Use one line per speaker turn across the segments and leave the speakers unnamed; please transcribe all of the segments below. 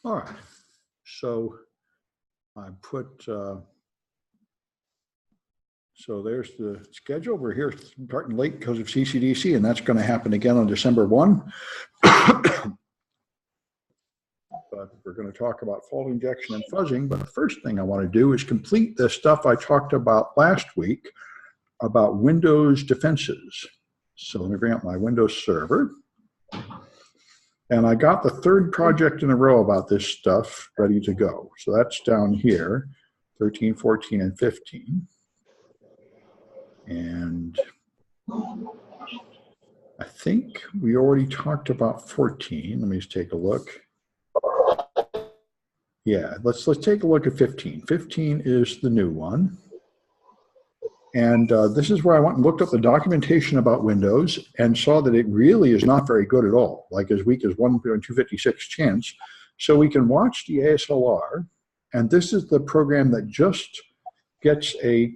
All right, so I put, so there's the schedule. We're here starting late because of CCDC, and that's going to happen again on December 1. But we're going to talk about fault injection and fuzzing. But the first thing I want to do is complete the stuff I talked about last week about Windows defenses. So let me bring up my Windows server. And I got the third project in a row about this stuff ready to go. So that's down here, 13, 14, and 15. And I think we already talked about 14. Let me just take a look. Yeah, let's take a look at 15. 15 is the new one. And this is where I went and looked up the documentation about Windows and saw that it really is not very good at all, like as weak as 1 in 256 chance. So we can watch the ASLR, and this is the program that just gets a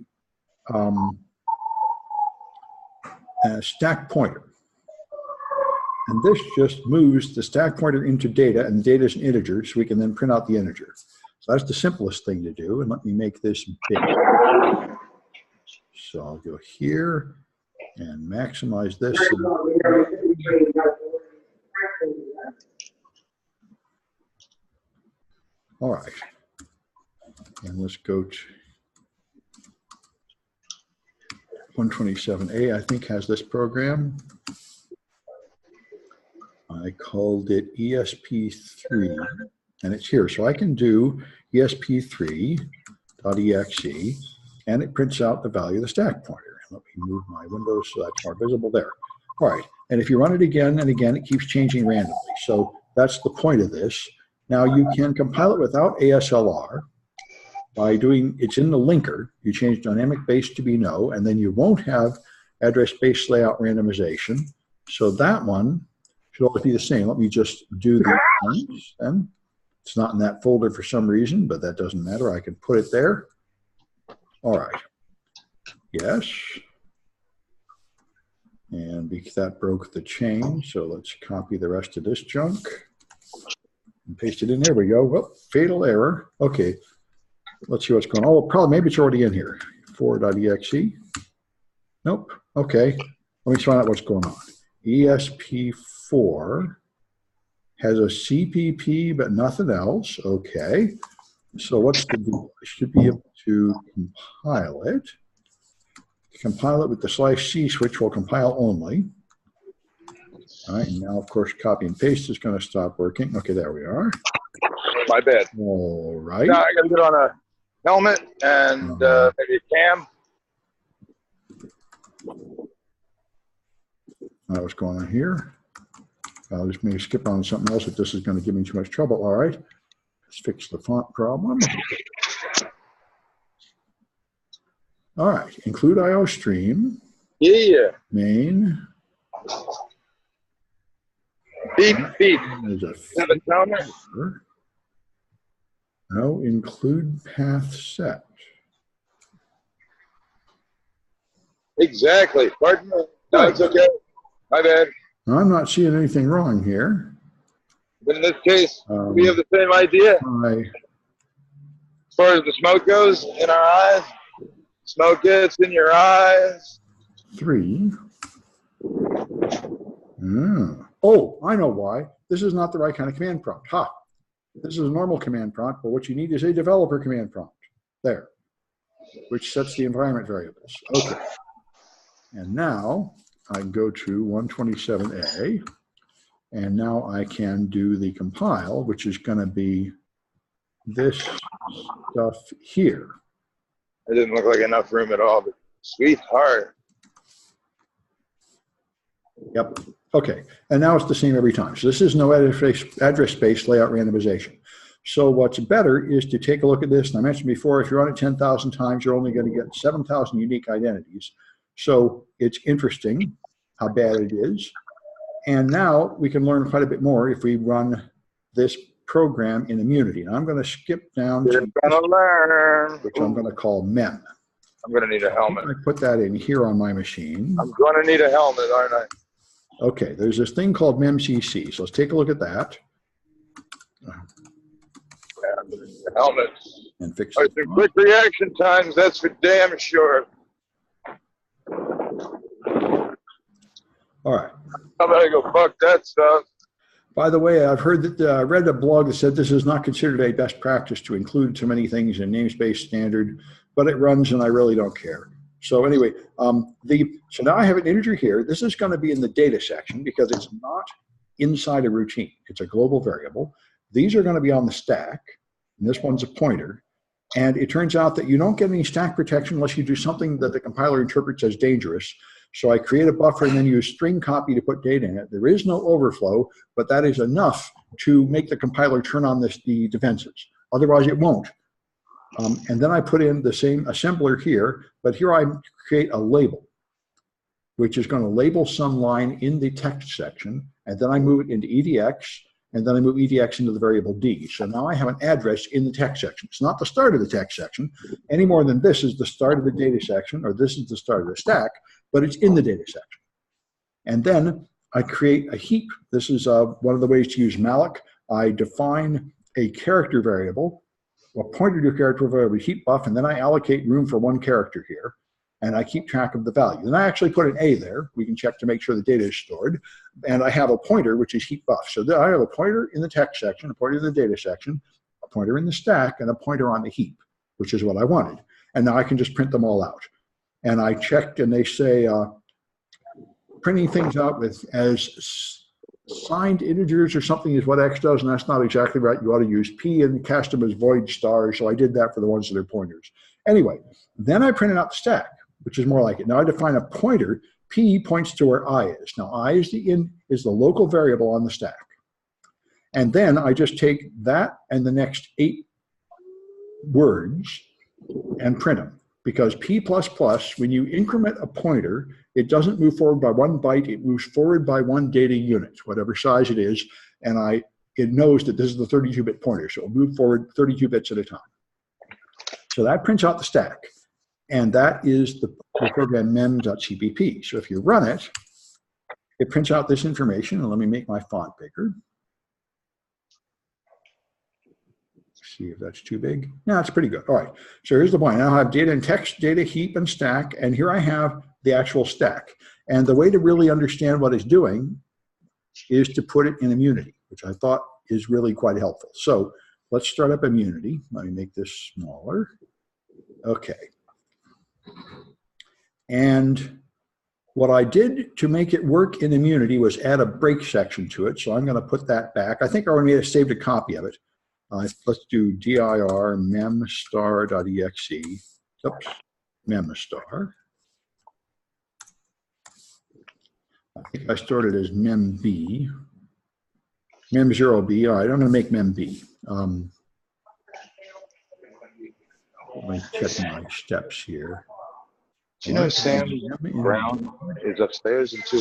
stack pointer. And this just moves the stack pointer into data, and the data is an integer, so we can then print out the integer. So that's the simplest thing to do, and let me make this big. So I'll go here and maximize this. All right. And let's go to 127A, I think, has this program. I called it ESP3, and it's here. So I can do ESP3.exe, and it prints out the value of the stack pointer. Let me move my window so that's more visible there. All right, and if you run it again and again, it keeps changing randomly. So that's the point of this. Now you can compile it without ASLR by doing, it's in the linker. You change dynamic base to be no, and then you won't have address space layout randomization. So that one should always be the same. Let me just do the ones then. It's not in that folder for some reason, but that doesn't matter. I can put it there. All right. Yes. And because that broke the chain, so let's copy the rest of this junk and paste it in. There we go. Well, fatal error. Okay. Let's see what's going on. Oh, probably maybe it's already in here. 4.exe. Nope. Okay. Let me find out what's going on. ESP4 has a CPP but nothing else. Okay. So what's the deal? I should be able to compile it. Compile it with the /C switch will compile only. All right, and now of course copy and paste is going to stop working. Okay, there we are.
My bad.
All right.
Now I got to get on a helmet and maybe a cam.
What's going on here? I'll just maybe skip on something else if this is going to give me too much trouble. All right. Let's fix the font problem. All right, include IO stream.
Yeah.
Main.
Beep, beep.
There's a
Have a counter.
No, include path set.
Exactly. Pardon me. No, it's okay. My bad.
I'm not seeing anything wrong here.
But in this case, we have the same idea. As far as the smoke goes in our eyes, smoke gets in your eyes.
3. Oh, I know why. This is not the right kind of command prompt. Ha! This is a normal command prompt, but what you need is a developer command prompt. There. Which sets the environment variables. Okay. And now I can go to 127A. And now I can do the compile, which is going to be this stuff here.
It didn't look like enough room at all, but sweetheart.
Yep. Okay. And now it's the same every time. So this is no address space layout randomization. So what's better is to take a look at this. And I mentioned before, if you run it 10,000 times, you're only going to get 7,000 unique identities. So it's interesting how bad it is. And now we can learn quite a bit more if we run this program in Immunity. And I'm going to skip down to which I'm going to call Mem.
I'm going to need a helmet.
I put that in here on my machine.
I'm going to need a helmet, aren't I?
Okay, there's this thing called MemCC. So let's take a look at that.
helmet.
And fix
Some
it.
quick reaction times, that's for damn sure.
All right.
I'm gonna go fuck that stuff.
By the way, I've heard that I read a blog that said this is not considered a best practice to include too many things in namespace standard, but it runs and I really don't care. So anyway, so now I have an integer here. This is going to be in the data section because it's not inside a routine. It's a global variable. These are going to be on the stack, and this one's a pointer. And it turns out that you don't get any stack protection unless you do something that the compiler interprets as dangerous. So I create a buffer and then use string copy to put data in it. There is no overflow, but that is enough to make the compiler turn on the defenses. Otherwise, it won't. And then I put in the same assembler here, but here I create a label, which is going to label some line in the text section, and then I move it into EDX, and then I move EDX into the variable D. So now I have an address in the text section. It's not the start of the text section any more than this is the start of the data section, or this is the start of the stack, but it's in the data section. And then I create a heap. This is one of the ways to use malloc. I define a character variable, a pointer to a character variable, heap buff, and then I allocate room for one character here, and I keep track of the value. And I actually put an A there. We can check to make sure the data is stored. And I have a pointer, which is heap buff. So I have a pointer in the text section, a pointer in the data section, a pointer in the stack, and a pointer on the heap, which is what I wanted. And now I can just print them all out. And I checked, and they say printing things out with as signed integers or something is what X does, and that's not exactly right. You ought to use P and cast them as void stars, so I did that for the ones that are pointers. Anyway, then I printed out the stack, which is more like it. Now I define a pointer. P points to where I is. Now I is the local variable on the stack. And then I just take that and the next 8 words and print them. Because P++, when you increment a pointer, it doesn't move forward by 1 byte, it moves forward by 1 data unit, whatever size it is, and it knows that this is the 32-bit pointer, so it'll move forward 32 bits at a time. So that prints out the stack, and that is the program mem.cpp. So if you run it, it prints out this information, and let me make my font bigger. See if that's too big. No, it's pretty good. All right. So here's the point. Now I have data in text, data, heap, and stack, and here I have the actual stack. And the way to really understand what it's doing is to put it in Immunity, which I thought is really quite helpful. So let's start up Immunity. Let me make this smaller. Okay. And what I did to make it work in Immunity was add a break section to it. So I'm going to put that back. I think I already saved a copy of it. Let's do dir memstar.exe. Oops, memstar. I think I stored it as memb. Mem0b. All right, I'm going to make memb. Let me check my steps here.
Do you know Sam Brown is upstairs in 2?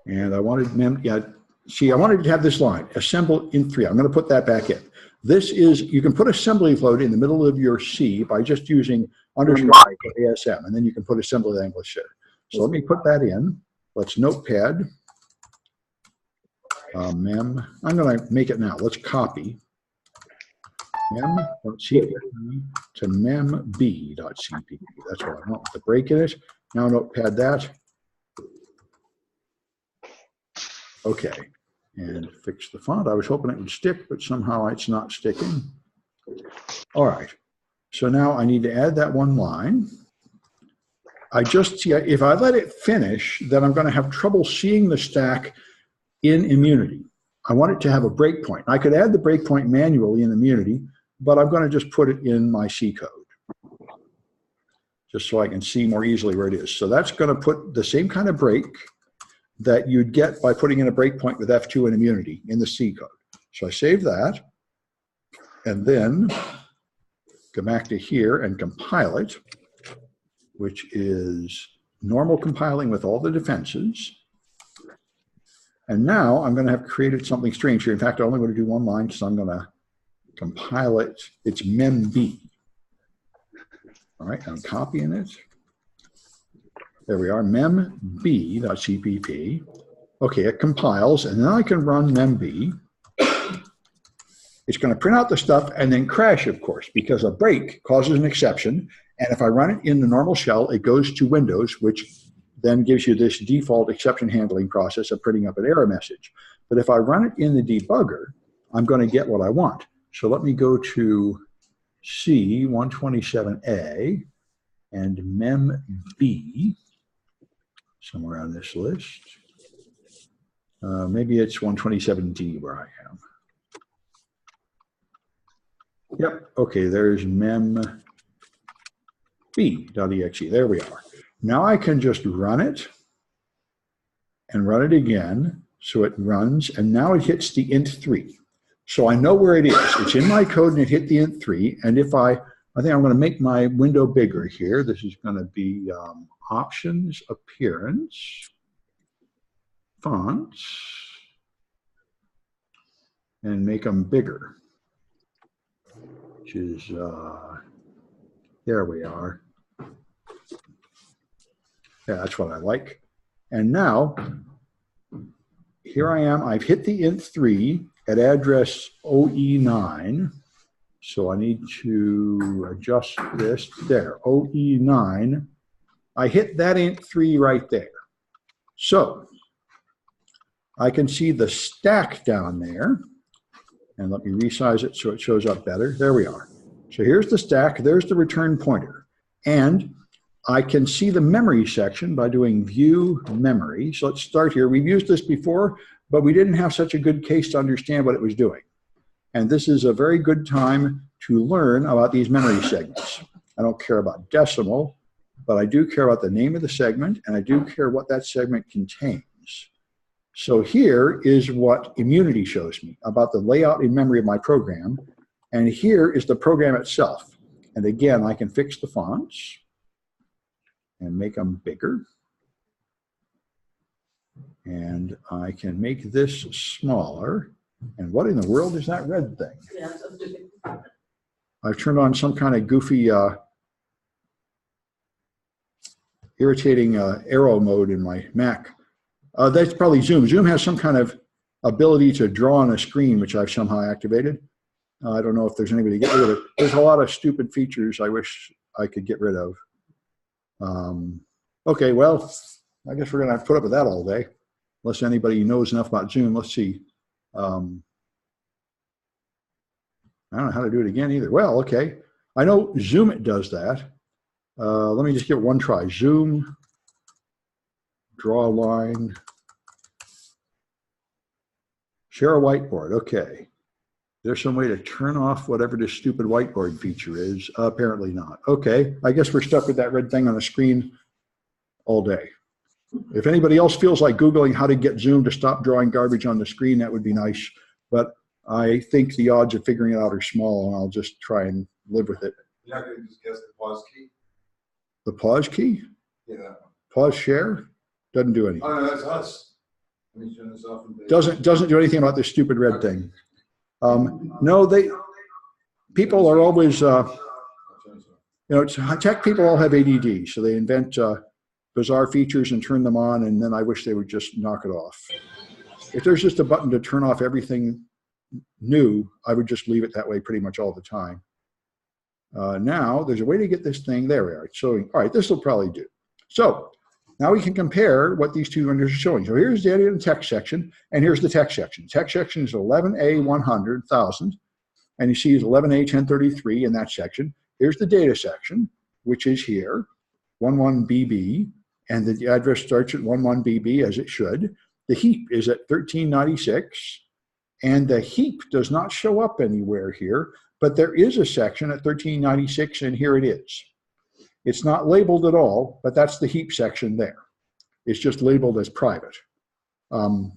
And I wanted see, I wanted to have this line, assemble in 3. I'm going to put that back in. This is, you can put assembly float in the middle of your C by just using underscore ASM, and then you can put assembly language there. So let me put that in. Let's notepad. Mem. I'm going to make it now. Let's copy mem.cpp to memb.cpp. That's what I want with the break in it. Now notepad that. Okay. And fix the font. I was hoping it would stick, but somehow it's not sticking. All right. So now I need to add that one line. I just see, if I let it finish, then I'm going to have trouble seeing the stack in Immunity. I want it to have a breakpoint. I could add the breakpoint manually in Immunity, but I'm going to just put it in my C code, just so I can see more easily where it is. So that's going to put the same kind of break that you'd get by putting in a breakpoint with F2 and Immunity in the C code. So I save that, and then go back to here and compile it, which is normal compiling with all the defenses. And now I'm going to have created something strange here. In fact, I only want to do one line, so I'm going to compile it. It's memb. All right, I'm copying it. There we are, memb.cpp. Okay, it compiles, and then I can run memb. It's going to print out the stuff and then crash, of course, because a break causes an exception. And if I run it in the normal shell, it goes to Windows, which then gives you this default exception handling process of printing up an error message. But if I run it in the debugger, I'm going to get what I want. So let me go to C127A and memB, somewhere on this list. Maybe it's 127D where I am. Yep, okay, there's memB.exe. There we are. Now I can just run it and run it again. So it runs, and now it hits the int3. So I know where it is. It's in my code, and it hit the int3. And if I think I'm going to make my window bigger here. This is going to be options, appearance, fonts, and make them bigger. Which is, there we are. Yeah, that's what I like. And now, here I am. I've hit the int3 at address OE9. So I need to adjust this there, OE9. I hit that int3 right there. So I can see the stack down there. And let me resize it so it shows up better. There we are. So here's the stack. There's the return pointer. And I can see the memory section by doing view memory. So let's start here. We've used this before, but we didn't have such a good case to understand what it was doing. And this is a very good time to learn about these memory segments. I don't care about decimal, but I do care about the name of the segment, and I do care what that segment contains. So here is what immunity shows me about the layout in memory of my program. And here is the program itself. And again, I can fix the fonts and make them bigger. And I can make this smaller. And what in the world is that red thing? I've turned on some kind of goofy, irritating arrow mode in my Mac. That's probably Zoom. Zoom has some kind of ability to draw on a screen, which I've somehow activated. I don't know if there's any way to get rid of it. There's a lot of stupid features I wish I could get rid of. Okay, well, I guess we're going to have to put up with that all day, unless anybody knows enough about Zoom. Let's see. I don't know how to do it again either. Well, okay. I know Zoom it does that. Let me just give it one try. Zoom, draw a line, share a whiteboard. Okay. There's some way to turn off whatever this stupid whiteboard feature is. Apparently not. Okay. I guess we're stuck with that red thing on the screen all day. If anybody else feels like Googling how to get Zoom to stop drawing garbage on the screen, that would be nice. But I think the odds of figuring it out are small, and I'll just try and live with it.
You're not going to just guess the pause key?
The pause key?
Yeah.
Pause share? Doesn't do anything.
Oh, no, that's us. Let me turn this off.
Doesn't do anything about this stupid red thing. No, people are always, tech people all have ADD, so they invent bizarre features and turn them on, and then I wish they would just knock it off. If there's just a button to turn off everything new, I would just leave it that way pretty much all the time. Now, there's a way to get this thing, there we are. It's showing, all right, this will probably do. So, now we can compare what these two vendors are showing. So here's the edit and text section, and here's the text section. Text section is 11A 100,000, and you see it's 11A 1033 in that section. Here's the data section, which is here, 11BB, and the address starts at 11BB as it should. The heap is at 1396, and the heap does not show up anywhere here, but there is a section at 1396, and here it is. It's not labeled at all, but that's the heap section there. It's just labeled as private. And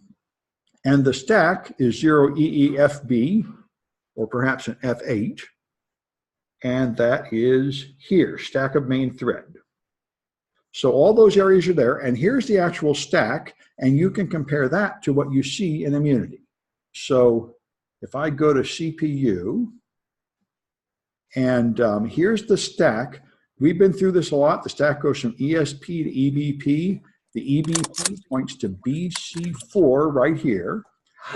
the stack is 0EEFB, or perhaps an F8, and that is here, stack of main thread. So all those areas are there, and here's the actual stack, and you can compare that to what you see in immunity. So if I go to CPU, and here's the stack. We've been through this a lot. The stack goes from ESP to EBP. The EBP points to BC4 right here.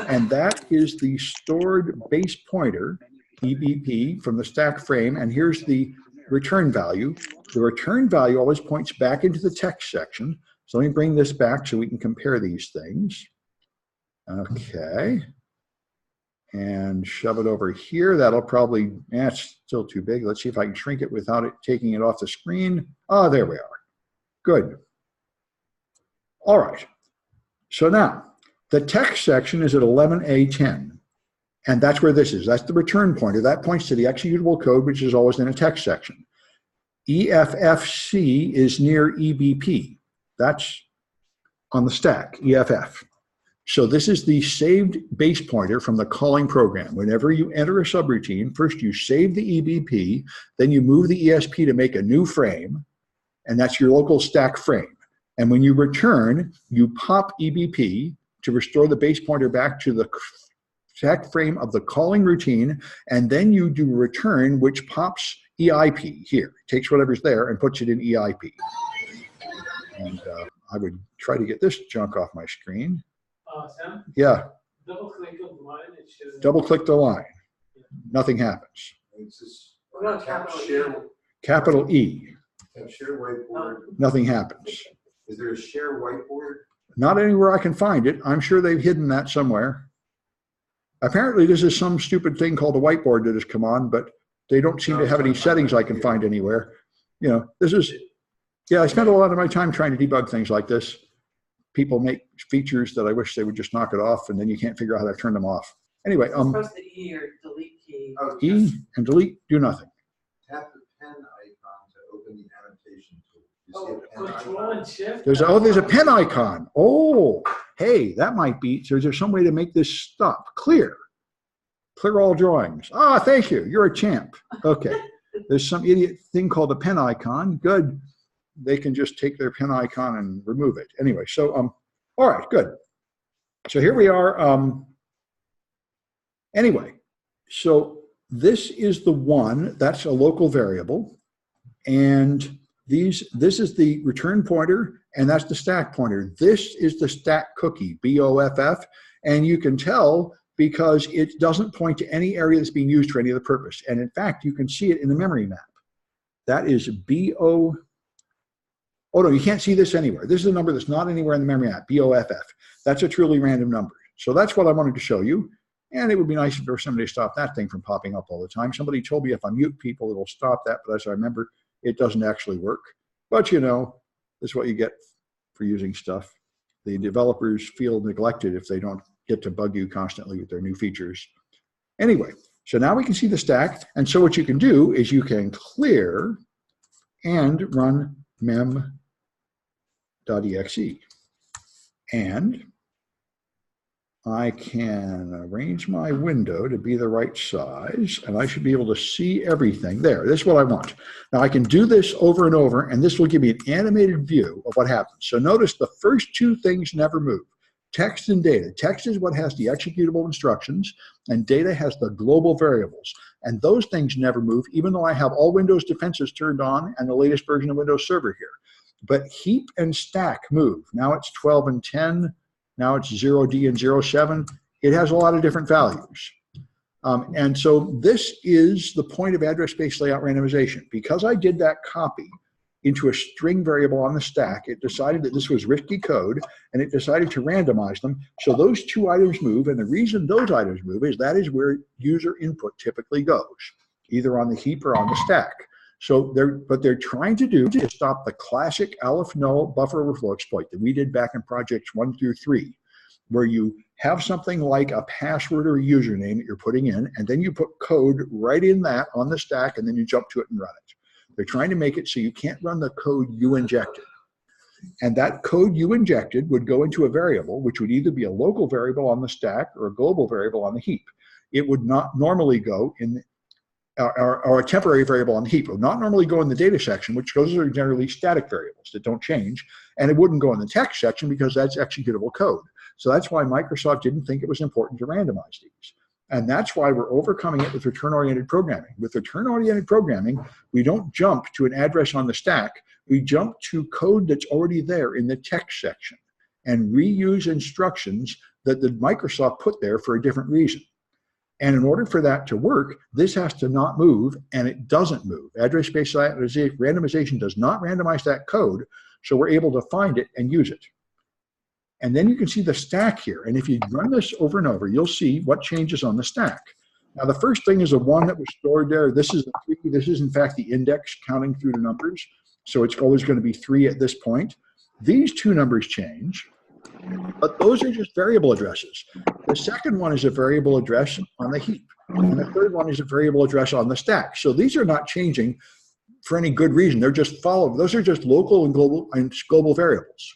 And that is the stored base pointer, EBP, from the stack frame. And here's the return value. The return value always points back into the text section. So let me bring this back so we can compare these things. Okay. And shove it over here. That'll probably, it's still too big. Let's see if I can shrink it without it taking it off the screen. Oh, there we are. Good. All right. So now, the text section is at 11A10. And that's where this is. That's the return pointer. That points to the executable code, which is always in a text section. EFFC is near EBP. That's on the stack, EFF. So this is the saved base pointer from the calling program. Whenever you enter a subroutine, first you save the EBP, then you move the ESP to make a new frame, and that's your local stack frame. And when you return, you pop EBP to restore the base pointer back to the stack frame of the calling routine, and then you do return, which pops EIP here. It takes whatever's there and puts it in EIP. And I would try to get this junk off my screen.
Sam?
Yeah.
Double click the line. It should...
Double click the line. Nothing happens.
It's just
Capital
Capital E.
share whiteboard.
Nothing happens.
Is there a share whiteboard?
Not anywhere I can find it. I'm sure they've hidden that somewhere. Apparently, this is some stupid thing called a whiteboard that has come on, but they don't seem to have any settings I can find anywhere. You know, this is, yeah, I spent a lot of my time trying to debug things like this. People make features that I wish they would just knock it off, and then you can't figure out how to turn them off. Anyway,
press the E or delete key.
E and delete do nothing.
Tap the pen icon to open the annotation tool. You
Oh,
see a pen
Control
icon?
and Shift.
There's a pen icon. Oh, hey, that might be, so there's some way to make this stop. Clear all drawings. Ah, thank you, you're a champ. Okay, there's some idiot thing called a pen icon. Good. They can just take their pen icon and remove it. Anyway, so, all right, good. So here we are. Anyway, so this is the one, that's a local variable. And this is the return pointer, and that's the stack pointer. This is the stack cookie, BOFF, and you can tell because it doesn't point to any area that's being used for any other purpose. And in fact, you can see it in the memory map. That is Oh no, you can't see this anywhere. This is a number that's not anywhere in the memory map, BOFF. That's a truly random number. So that's what I wanted to show you. And it would be nice if there was somebody to stop that thing from popping up all the time. Somebody told me if I mute people, it'll stop that. But as I remember, it doesn't actually work. But you know, this is what you get for using stuff. The developers feel neglected if they don't get to bug you constantly with their new features. Anyway, so now we can see the stack. And so what you can do is you can clear and run mem.exe. And I can arrange my window to be the right size, and I should be able to see everything there. This is what I want. Now I can do this over and over, and this will give me an animated view of what happens. So notice the first two things never move. Text and data. Text is what has the executable instructions, and data has the global variables. And those things never move, even though I have all Windows defenses turned on and the latest version of Windows Server here. But heap and stack move. Now it's 12 and 10. Now it's 0D and 07. It has a lot of different values. And so this is the point of address space layout randomization. Because I did that copy into a string variable on the stack, it decided that this was risky code, and it decided to randomize them. So those two items move, and the reason those items move is that is where user input typically goes, either on the heap or on the stack. So what they're trying to do is stop the classic Aleph null buffer overflow exploit that we did back in projects 1 through 3, where you have something like a password or a username that you're putting in, and then you put code right in that on the stack, and then you jump to it and run it. They're trying to make it so you can't run the code you injected. And that code you injected would go into a variable, which would either be a local variable on the stack or a global variable on the heap. It would not normally go in or a temporary variable on the heap. It would not normally go in the data section, which those are generally static variables that don't change, and it wouldn't go in the text section because that's executable code. So that's why Microsoft didn't think it was important to randomize these. And that's why we're overcoming it with return-oriented programming. With return-oriented programming, we don't jump to an address on the stack, we jump to code that's already there in the text section and reuse instructions that the Microsoft put there for a different reason. And in order for that to work, this has to not move, and it doesn't move. Address-based randomization does not randomize that code, so we're able to find it and use it. And then you can see the stack here. And if you run this over and over, you'll see what changes on the stack. Now, the first thing is a 1 that was stored there. This is a 3. This is, in fact, the index counting through the numbers. So it's always going to be 3 at this point. These 2 numbers change, but those are just variable addresses. The second one is a variable address on the heap. And the third one is a variable address on the stack. So these are not changing for any good reason. They're just followed. Those are just local and global variables.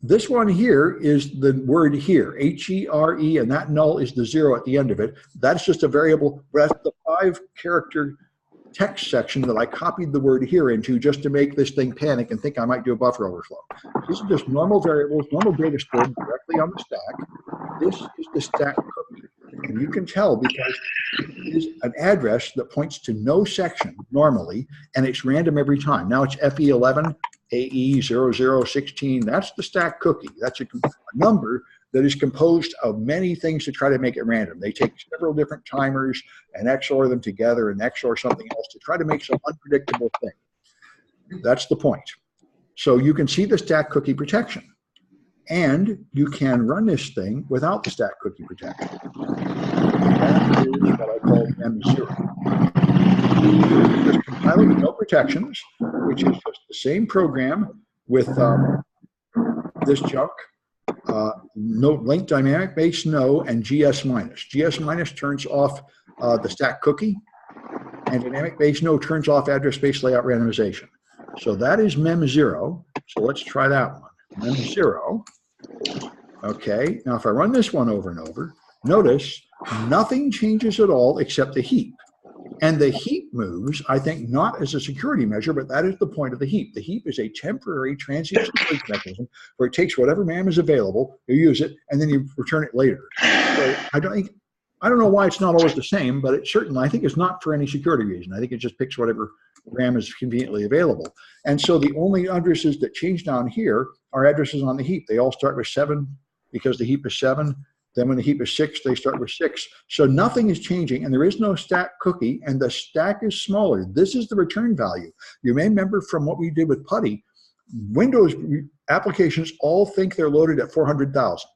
This one here is the word here, H-E-R-E, and that null is the 0 at the end of it. That's just a variable. That's the 5-character text section that I copied the word here into just to make this thing panic and think I might do a buffer overflow. These are just normal variables, normal data stored directly on the stack. This is the stack cookie. And you can tell because it is an address that points to no section normally, and it's random every time. Now it's FE11. AE0016, that's the stack cookie. That's a number that is composed of many things to try to make it random. They take several different timers and XOR them together and XOR something else to try to make some unpredictable thing. That's the point. So you can see the stack cookie protection. And you can run this thing without the stack cookie protection. That is what I call M0. Just compile it with no protections, which is just the same program with this junk, no link dynamic base no, and GS minus. GS minus turns off the stack cookie, and dynamic base no turns off address space layout randomization. So that is mem0. So let's try that one. Mem0. Okay, now if I run this one over and over, notice nothing changes at all except the heap. And the heap moves, I think, not as a security measure, but that is the point of the heap. The heap is a temporary transient storage mechanism where it takes whatever MAM is available, you use it, and then you return it later. So I don't know why it's not always the same, but it certainly, I think it's not for any security reason. I think it just picks whatever RAM is conveniently available. And so the only addresses that change down here are addresses on the heap. They all start with 7 because the heap is 7. Then when the heap is 6, they start with 6. So nothing is changing, and there is no stack cookie, and the stack is smaller. This is the return value. You may remember from what we did with PuTTY, Windows applications all think they're loaded at 400,000,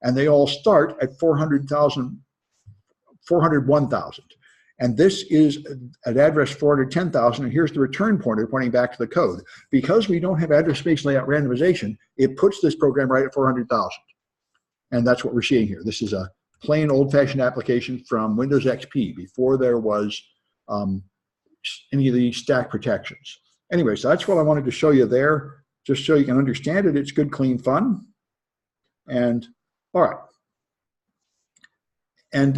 and they all start at 401,000. And this is an address 410,000, and here's the return pointer pointing back to the code. Because we don't have address space layout randomization, it puts this program right at 400,000. And that's what we're seeing here. This is a plain old-fashioned application from Windows XP before there was any of the stack protections. Anyway, so that's what I wanted to show you there, just so you can understand it. It's good, clean fun. And all right. And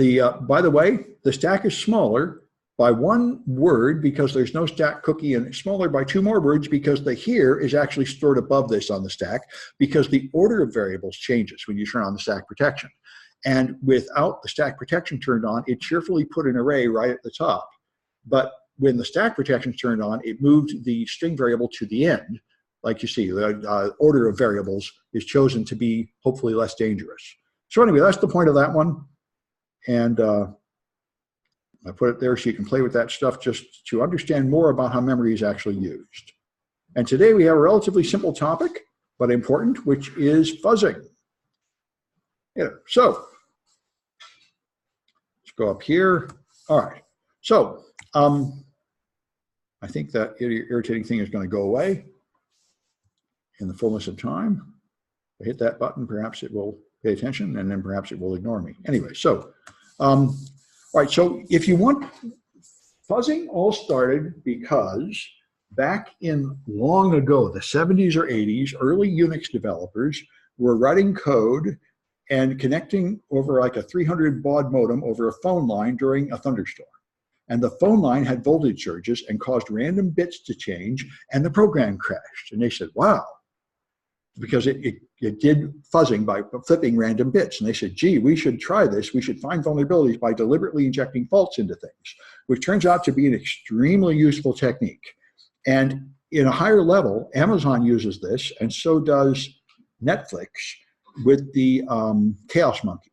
by the way, the stack is smaller by 1 word because there's no stack cookie, and it's smaller by 2 more words because the here is actually stored above this on the stack because the order of variables changes when you turn on the stack protection. And without the stack protection turned on, it cheerfully put an array right at the top. But when the stack protection is turned on, it moved the string variable to the end. Like you see, the order of variables is chosen to be hopefully less dangerous. So anyway, that's the point of that one. And I put it there so you can play with that stuff just to understand more about how memory is actually used. And today we have a relatively simple topic, but important, which is fuzzing. Yeah, so let's go up here. All right. So I think that irritating thing is going to go away in the fullness of time. If I hit that button, perhaps it will pay attention, and then perhaps it will ignore me. Anyway, so all right, so if you want, fuzzing all started because back in long ago, the 70s or 80s, early Unix developers were writing code and connecting over like a 300 baud modem over a phone line during a thunderstorm. And the phone line had voltage surges and caused random bits to change, and the program crashed. And they said, wow, because it did fuzzing by flipping random bits. And they said, gee, we should try this. We should find vulnerabilities by deliberately injecting faults into things, which turns out to be an extremely useful technique. And in a higher level, Amazon uses this, and so does Netflix. with the Chaos Monkey.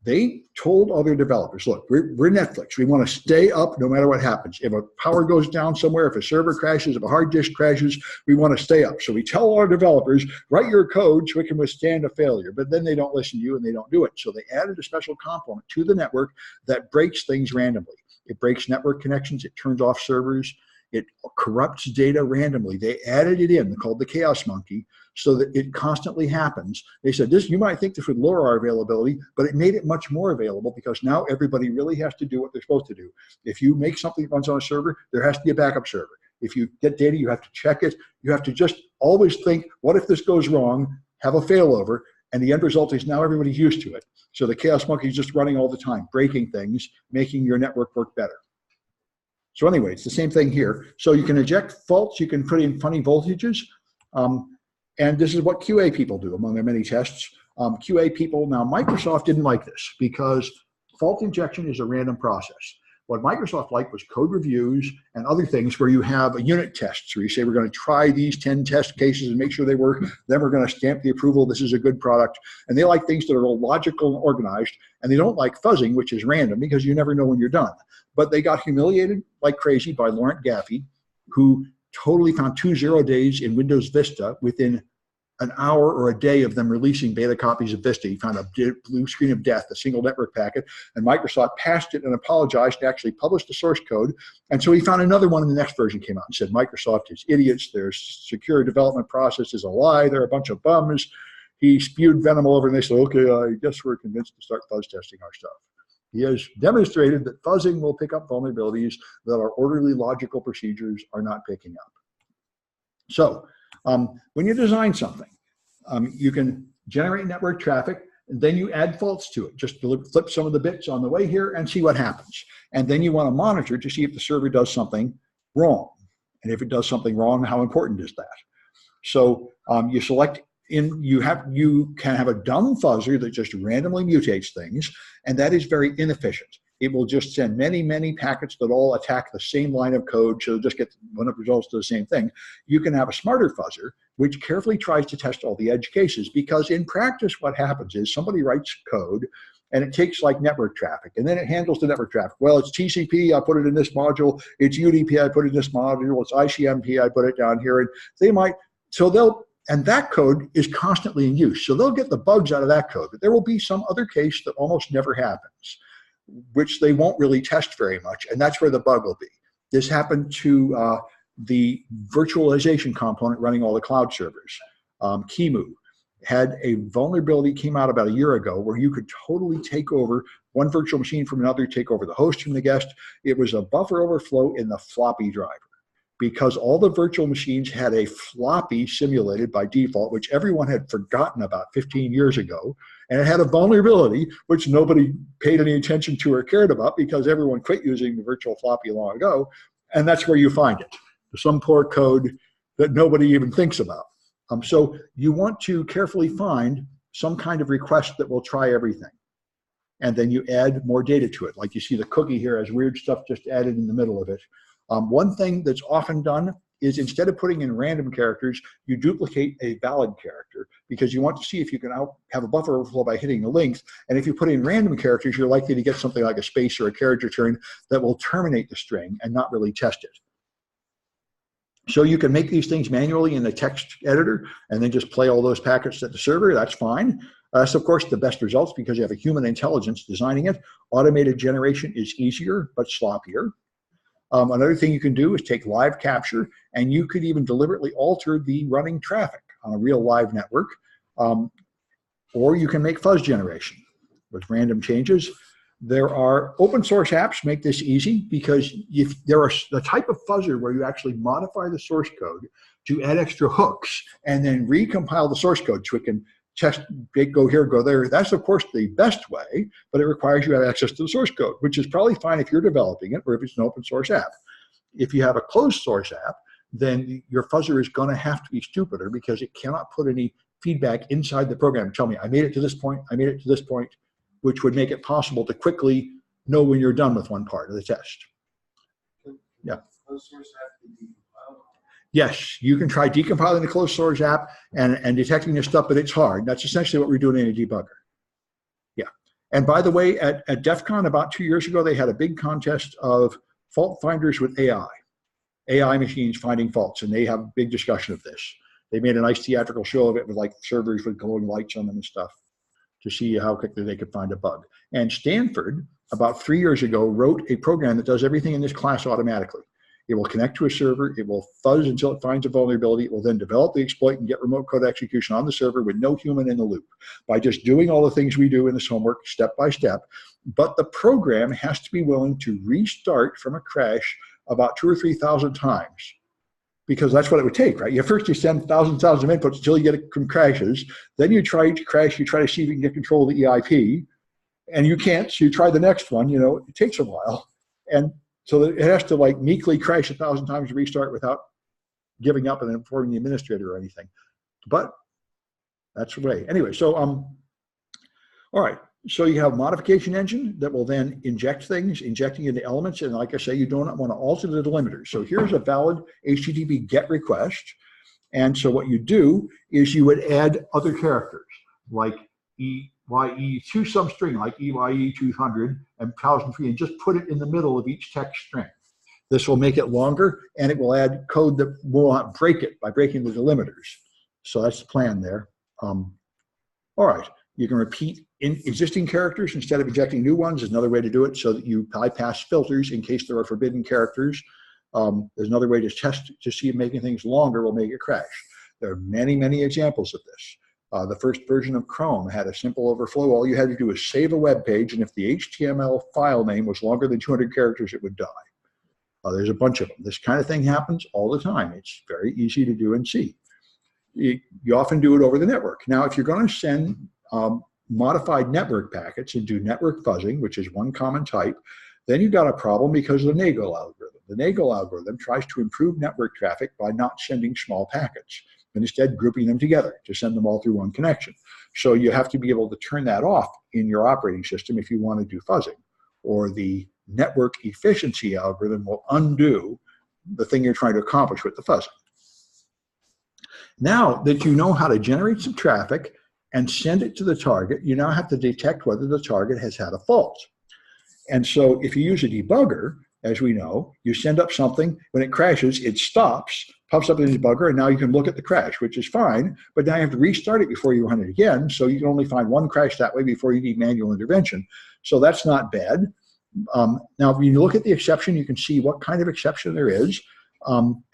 They told other developers, look, we're Netflix. We want to stay up no matter what happens. If a power goes down somewhere, if a server crashes, if a hard disk crashes, we want to stay up. So we tell our developers, write your code so it can withstand a failure. But then they don't listen to you and they don't do it. So they added a special component to the network that breaks things randomly. It breaks network connections. It turns off servers. It corrupts data randomly. They added it in, called the Chaos Monkey, so that it constantly happens. They said, this, you might think this would lower our availability, but it made it much more available because now everybody really has to do what they're supposed to do. If you make something that runs on a server, there has to be a backup server. If you get data, you have to check it. You have to just always think, what if this goes wrong? Have a failover. And the end result is now everybody's used to it. So the Chaos Monkey is just running all the time, breaking things, making your network work better. So anyway, it's the same thing here. So you can eject faults, you can put in funny voltages, and this is what QA people do among their many tests. QA people, now Microsoft didn't like this because fault injection is a random process. What Microsoft liked was code reviews and other things where you have a unit tests where you say, we're going to try these 10 test cases and make sure they work. Then we're going to stamp the approval. This is a good product. And they like things that are all logical and organized. And they don't like fuzzing, which is random because you never know when you're done. But they got humiliated like crazy by Laurent Gaffey, who totally found 2 0 days in Windows Vista within an hour or a day of them releasing beta copies of Vista. He found a blue screen of death, a single network packet, and Microsoft passed it and apologized and actually published the source code. And so he found another one, and the next version came out and said, Microsoft is idiots. Their secure development process is a lie. They're a bunch of bums. He spewed venom all over, and they said, okay, I guess we're convinced to start fuzz testing our stuff. He has demonstrated that fuzzing will pick up vulnerabilities that our orderly logical procedures are not picking up. So when you design something, you can generate network traffic, and then you add faults to it. Just flip some of the bits on the way here and see what happens. And then you want to monitor to see if the server does something wrong. And if it does something wrong, how important is that? So you select you can have a dumb fuzzer that just randomly mutates things, and that is very inefficient. It will just send many, many packets that all attack the same line of code, so just get enough results to the same thing. You can have a smarter fuzzer, which carefully tries to test all the edge cases, because in practice what happens is somebody writes code, and it takes like network traffic, and then it handles the network traffic. Well, it's TCP, I put it in this module. It's UDP, I put it in this module. It's ICMP, I put it down here. And they might, and that code is constantly in use. So they'll get the bugs out of that code, but there will be some other case that almost never happens, which they won't really test very much, and that's where the bug will be. This happened to the virtualization component running all the cloud servers. Kimu had a vulnerability, came out about a year ago, where you could totally take over one virtual machine from another, take over the host from the guest. It was a buffer overflow in the floppy driver, because all the virtual machines had a floppy simulated by default, which everyone had forgotten about 15 years ago. And it had a vulnerability which nobody paid any attention to or cared about, because everyone quit using the virtual floppy long ago. And that's where you find it. Some poor code that nobody even thinks about. So you want to carefully find some kind of request that will try everything. And then you add more data to it. Like you see the cookie here has weird stuff just added in the middle of it. One thing that's often done is, instead of putting in random characters, you duplicate a valid character, because you want to see if you can have a buffer overflow by hitting the length. And if you put in random characters, you're likely to get something like a space or a carriage return that will terminate the string and not really test it. So you can make these things manually in the text editor and then just play all those packets at the server. That's fine. So of course, the best results, because you have a human intelligence designing it. Automated generation is easier, but sloppier. Another thing you can do is take live capture, and you could even deliberately alter the running traffic on a real live network. Or you can make fuzz generation with random changes. There are open source apps make this easy, because if there are the type of fuzzer where you actually modify the source code to add extra hooks and then recompile the source code so it can test, go here, go there. That's of course the best way, but it requires you have access to the source code, which is probably fine if you're developing it or if it's an open source app. If you have a closed source app, then your fuzzer is going to have to be stupider, because it cannot put any feedback inside the program. Tell me, I made it to this point, I made it to this point, which would make it possible to quickly know when you're done with one part of the test. Yeah.
Closed source have to be compiled?
Yes, you can try decompiling the closed source app and detecting this stuff, but it's hard. That's essentially what we're doing in a debugger. Yeah. And by the way, at DEF CON about 2 years ago, they had a big contest of fault finders with AI machines finding faults, and they have a big discussion of this. They made a nice theatrical show of it with like servers with glowing lights on them and stuff to see how quickly they could find a bug. And Stanford, about 3 years ago, wrote a program that does everything in this class automatically. It will connect to a server, it will fuzz until it finds a vulnerability, it will then develop the exploit and get remote code execution on the server with no human in the loop by just doing all the things we do in this homework step by step. But the program has to be willing to restart from a crash about 2,000 or 3,000 times, because that's what it would take, right? First you send thousands of inputs until you get it from crashes, then you try to crash, you try to see if you can get control of the EIP, and you can't, so you try the next one, it takes a while. And so it has to like meekly crash 1,000 times to restart without giving up and informing the administrator or anything. But that's the way. Anyway, so all right. So you have modification engine that will then inject things, injecting into elements. And like I say, you don't want to alter the delimiters. So here's a valid HTTP GET request. And so what you do is you would add other characters like EYE to some string like EYE 200 and 1003 and just put it in the middle of each text string. This will make it longer and it will add code that will not break it by breaking the delimiters. So that's the plan there. All right. You can repeat existing characters instead of injecting new ones. Is another way to do it so that you bypass filters in case there are forbidden characters. There's another way to test to see if making things longer will make it crash. There are many, many examples of this. The first version of Chrome had a simple overflow. All you had to do was save a web page, and if the HTML file name was longer than 200 characters, it would die. There's a bunch of them. This kind of thing happens all the time. It's very easy to do and see. You often do it over the network. Now, if you're going to send modified network packets and do network fuzzing, which is one common type, then you've got a problem because of the Nagel algorithm. The Nagel algorithm tries to improve network traffic by not sending small packets and instead grouping them together to send them all through one connection. So you have to be able to turn that off in your operating system if you want to do fuzzing, or the network efficiency algorithm will undo the thing you're trying to accomplish with the fuzzing. Now that you know how to generate some traffic and send it to the target, you now have to detect whether the target has had a fault. And so if you use a debugger, as we know, you send up something, when it crashes, it stops, pops up in the debugger, and now you can look at the crash, which is fine, but now you have to restart it before you run it again, so you can only find one crash that way before you need manual intervention. So that's not bad. Now, when you look at the exception, you can see what kind of exception there is.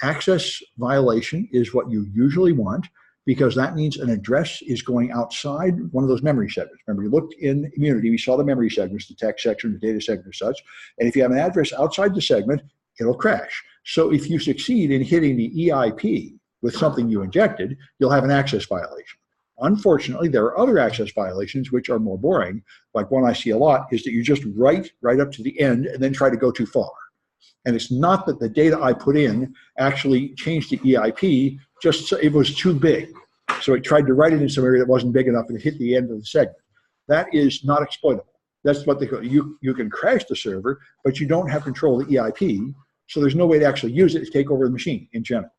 Access violation is what you usually want, because that means an address is going outside one of those memory segments. Remember, we looked in Immunity, we saw the memory segments, the text section, the data segment and such, and if you have an address outside the segment, it'll crash. So if you succeed in hitting the EIP with something you injected, you'll have an access violation. Unfortunately, there are other access violations which are more boring. Like one I see a lot is that you just write right up to the end and then try to go too far. And it's not that the data I put in actually changed the EIP, just so it was too big. So it tried to write it in some area that wasn't big enough and it hit the end of the segment. That is not exploitable. That's what they call, you can crash the server, but you don't have control of the EIP, so there's no way to actually use it to take over the machine in general.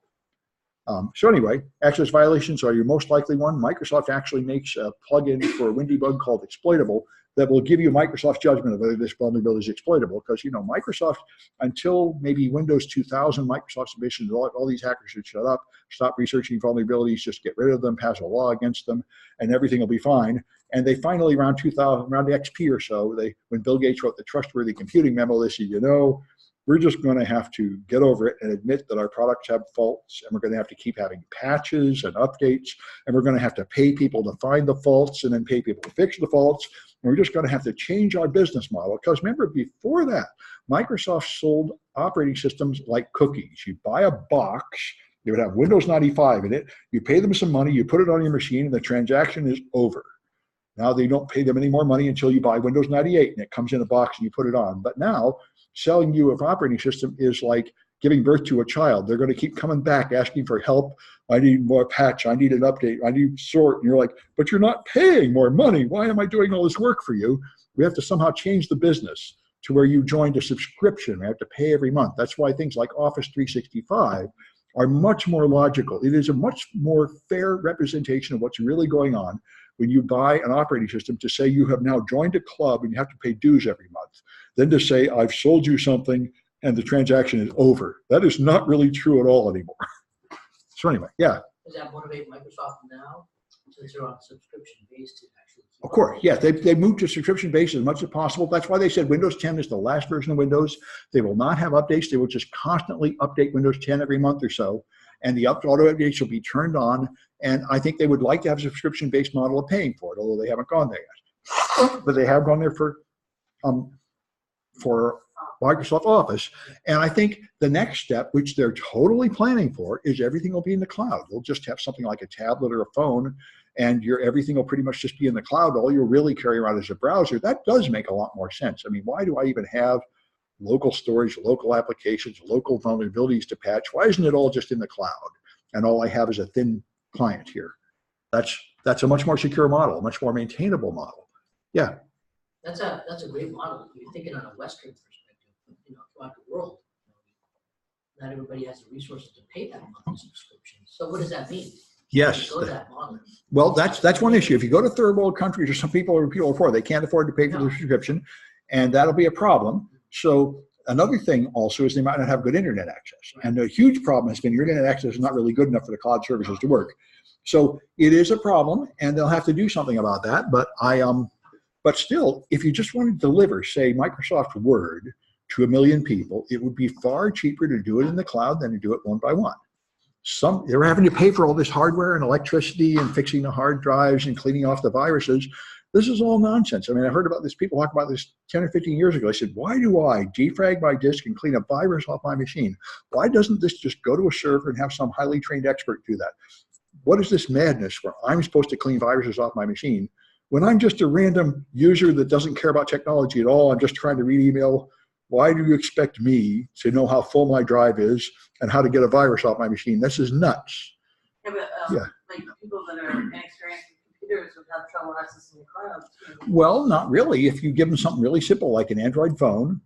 So anyway, access violations are your most likely one. Microsoft actually makes a plugin for a WinDebug called Exploitable that will give you Microsoft's judgment of whether this vulnerability is exploitable. Because, you know, Microsoft, until maybe Windows 2000, Microsoft's ambition, all these hackers should shut up, stop researching vulnerabilities, just get rid of them, pass a law against them, and everything will be fine. And they finally, around 2000, around the XP or so, when Bill Gates wrote the Trustworthy Computing memo, they said, you know, we're just going to have to get over it and admit that our products have faults, and we're going to have to keep having patches and updates, and we're going to have to pay people to find the faults and then pay people to fix the faults, and we're just going to have to change our business model. Because remember, before that, Microsoft sold operating systems like cookies. You buy a box, it would have Windows 95 in it, you pay them some money, you put it on your machine, and the transaction is over. Now they don't pay them any more money until you buy Windows 98, and it comes in a box and you put it on. But now, selling you an operating system is like giving birth to a child. They're going to keep coming back asking for help. I need more patch. I need an update. I need sort. And you're like, but you're not paying more money. Why am I doing all this work for you? We have to somehow change the business to where you joined a subscription. We have to pay every month. That's why things like Office 365 are much more logical. It is a much more fair representation of what's really going on when you buy an operating system to say you have now joined a club and you have to pay dues every month, than to say I've sold you something and the transaction is over. That is not really true at all anymore. So anyway, yeah.
Does that motivate Microsoft now, since they're on subscription based, to actually?
Of course, yes. They moved to subscription based as much as possible. That's why they said Windows 10 is the last version of Windows. They will not have updates. They will just constantly update Windows 10 every month or so. And the auto updates will be turned on. And I think they would like to have a subscription-based model of paying for it, although they haven't gone there yet. But they have gone there for Microsoft Office. And I think the next step, which they're totally planning for, is everything will be in the cloud. They'll just have something like a tablet or a phone, and everything will pretty much just be in the cloud. All you'll really carry around is a browser. That does make a lot more sense. I mean, why do I even have local storage, local applications, local vulnerabilities to patch? Why isn't it all just in the cloud? And all I have is a thin client here. That's a much more secure model, a much more maintainable model. Yeah.
That's a great model. You're thinking on a Western perspective, throughout the world. Not everybody has the resources to pay that monthly subscription. So what does that mean?
Yes.
Go to that model.
Well, that's one issue. If you go to third world countries, or some people are poor, they can't afford to pay for the subscription, and that'll be a problem. So another thing also is they might not have good internet access. And a huge problem has been your internet access is not really good enough for the cloud services to work. So it is a problem, and they'll have to do something about that. But but still, if you just want to deliver, say, Microsoft Word to 1 million people, it would be far cheaper to do it in the cloud than to do it one by one. They're having to pay for all this hardware and electricity and fixing the hard drives and cleaning off the viruses. This is all nonsense. I mean, I heard about this, people talk about this 10 or 15 years ago. I said, why do I defrag my disk and clean a virus off my machine? Why doesn't this just go to a server and have some highly trained expert do that? What is this madness where I'm supposed to clean viruses off my machine when I'm just a random user that doesn't care about technology at all? I'm just trying to read email. Why do you expect me to know how full my drive is and how to get a virus off my machine? This is nuts.
Yeah, but like people that are inexperienced with computers would have trouble accessing the cloud too.
Well, not really. If you give them something really simple like an Android phone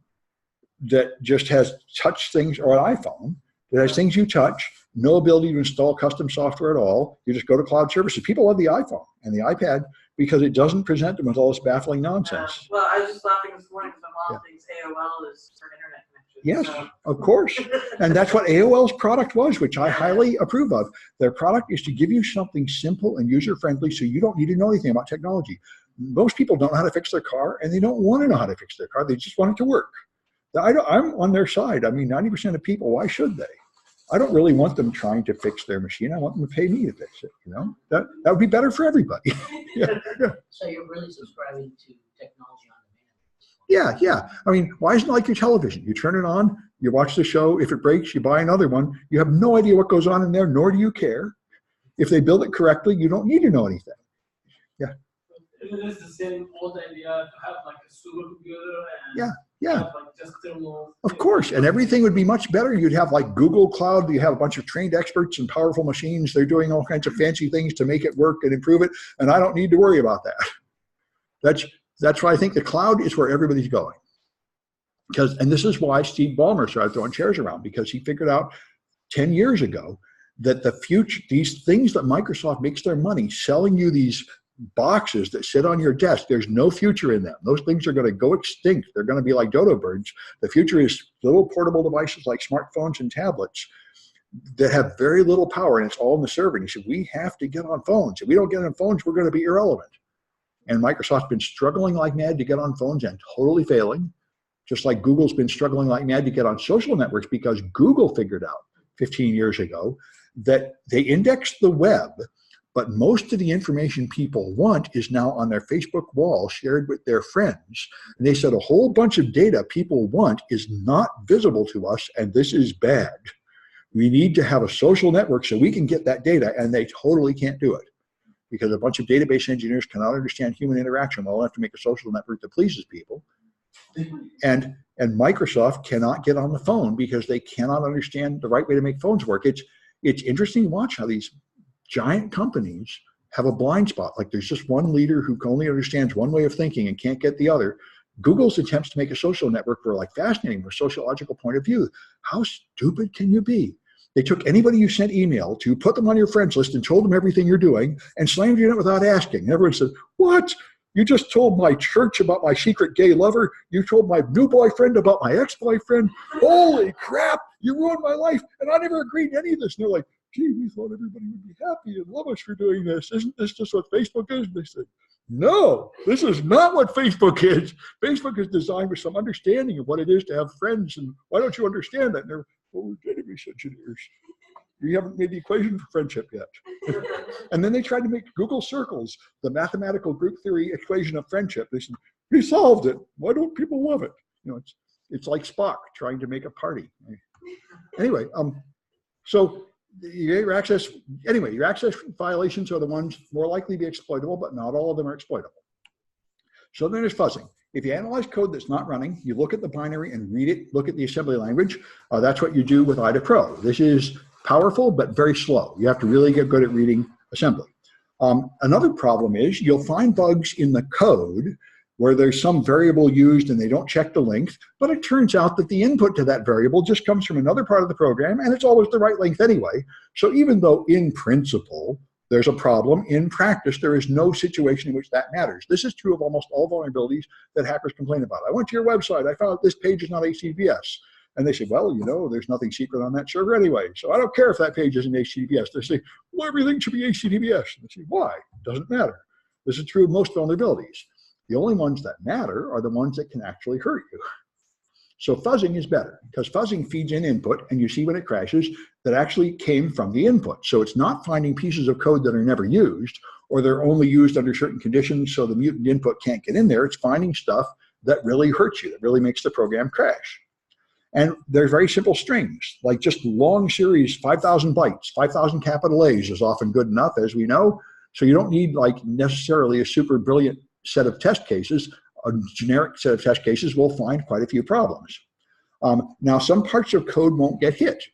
that just has touch things, or an iPhone that has things you touch, no ability to install custom software at all, you just go to cloud services. People love the iPhone and the iPad because it doesn't present them with all this baffling nonsense.
Well, I was just laughing this morning because my mom thinks AOL is for internet connection.
Yes,
so.
of course. And that's what AOL's product was, which I highly approve of. Their product is to give you something simple and user-friendly so you don't need to know anything about technology. Most people don't know how to fix their car, and they don't want to know how to fix their car. They just want it to work. I'm on their side. I mean, 90% of people, why should they? I don't really want them trying to fix their machine. I want them to pay me to fix it. That would be better for everybody. Yeah.
So you're really subscribing to technology on demand.
Yeah. I mean, why isn't it like your television? You turn it on, you watch the show. If it breaks, you buy another one. You have no idea what goes on in there, nor do you care. If they build it correctly, you don't need to know anything. Yeah.
It is the same old idea to have like a supercomputer and
Yeah.
have like just thermal.
Of course, and everything would be much better. You'd have like Google Cloud. You have a bunch of trained experts and powerful machines. They're doing all kinds of fancy things to make it work and improve it, and I don't need to worry about that. That's why I think the cloud is where everybody's going. And this is why Steve Ballmer started throwing chairs around, because he figured out 10 years ago that the future, these things that Microsoft makes their money selling you, these boxes that sit on your desk, there's no future in them. Those things are going to go extinct. They're going to be like dodo birds. The future is little portable devices like smartphones and tablets that have very little power, and it's all in the server. And he said, we have to get on phones. If we don't get on phones, we're going to be irrelevant. And Microsoft's been struggling like mad to get on phones and totally failing, just like Google's been struggling like mad to get on social networks, because Google figured out 15 years ago that they indexed the web, but most of the information people want is now on their Facebook wall shared with their friends. And they said a whole bunch of data people want is not visible to us, and this is bad. We need to have a social network so we can get that data, and they totally can't do it because a bunch of database engineers cannot understand human interaction well enough to make a social network that pleases people. And Microsoft cannot get on the phone because they cannot understand the right way to make phones work. It's interesting to watch how these giant companies have a blind spot. Like there's just one leader who only understands one way of thinking and can't get the other. Google's attempts to make a social network were like fascinating from a sociological point of view. How stupid can you be? They took anybody you sent email to, put them on your friends list, and told them everything you're doing, and slammed you in it without asking. And everyone said, what? You just told my church about my secret gay lover. You told my new boyfriend about my ex-boyfriend. Holy crap, you ruined my life. And I never agreed to any of this. And they're like, gee, we thought everybody would be happy and love us for doing this. Isn't this just what Facebook is? And they said, no, this is not what Facebook is. Facebook is designed with some understanding of what it is to have friends. And why don't you understand that? And they're, well, we're database engineers. You haven't made the equation for friendship yet. And then they tried to make Google Circles the mathematical group theory equation of friendship. They said, we solved it. Why don't people love it? You know, it's like Spock trying to make a party. Anyway, so your access violations are the ones more likely to be exploitable, but not all of them are exploitable. So then there's fuzzing. If you analyze code that's not running, you look at the binary and read it, look at the assembly language. That's what you do with IDA Pro. This is powerful, but very slow. You have to really get good at reading assembly. Another problem is you'll find bugs in the code where there's some variable used and they don't check the length, but it turns out that the input to that variable just comes from another part of the program, and it's always the right length anyway. So even though in principle there's a problem, in practice there is no situation in which that matters. This is true of almost all vulnerabilities that hackers complain about. I went to your website, I found this page is not HTTPS. And they say, well, you know, there's nothing secret on that server anyway, so I don't care if that page isn't HTTPS. They say, well, everything should be HTTPS. And they say, why? It doesn't matter. This is true of most vulnerabilities. The only ones that matter are the ones that can actually hurt you. So fuzzing is better because fuzzing feeds in input and you see when it crashes that actually came from the input. So it's not finding pieces of code that are never used or they're only used under certain conditions so the mutant input can't get in there. It's finding stuff that really hurts you, that really makes the program crash. And they're very simple strings, like just long series, 5,000 bytes, 5,000 capital A's is often good enough, as we know. So you don't need like necessarily a super brilliant set of test cases. A generic set of test cases will find quite a few problems. Now, some parts of code won't get hit.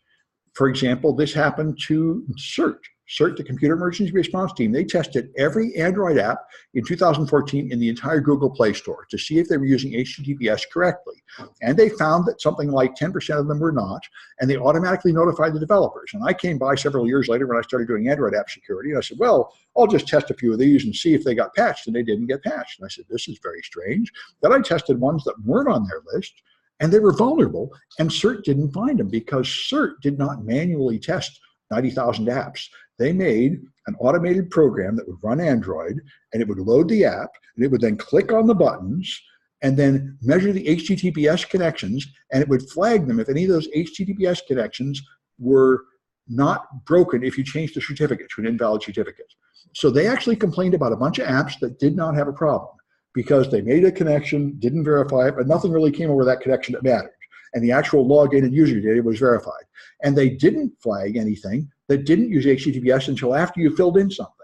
For example, this happened to CERT. CERT, the Computer Emergency Response Team, they tested every Android app in 2014 in the entire Google Play Store to see if they were using HTTPS correctly. And they found that something like 10% of them were not, and they automatically notified the developers. And I came by several years later when I started doing Android app security, and I said, well, I'll just test a few of these and see if they got patched, and they didn't get patched. And I said, this is very strange. Then I tested ones that weren't on their list, and they were vulnerable, and CERT didn't find them because CERT did not manually test 90,000 apps. They made an automated program that would run Android, and it would load the app, and it would then click on the buttons, and then measure the HTTPS connections, and it would flag them if any of those HTTPS connections were not broken if you changed the certificate to an invalid certificate. So they actually complained about a bunch of apps that did not have a problem because they made a connection, didn't verify it, but nothing really came over that connection that mattered. And the actual login and user data was verified. And they didn't flag anything that didn't use HTTPS until after you filled in something,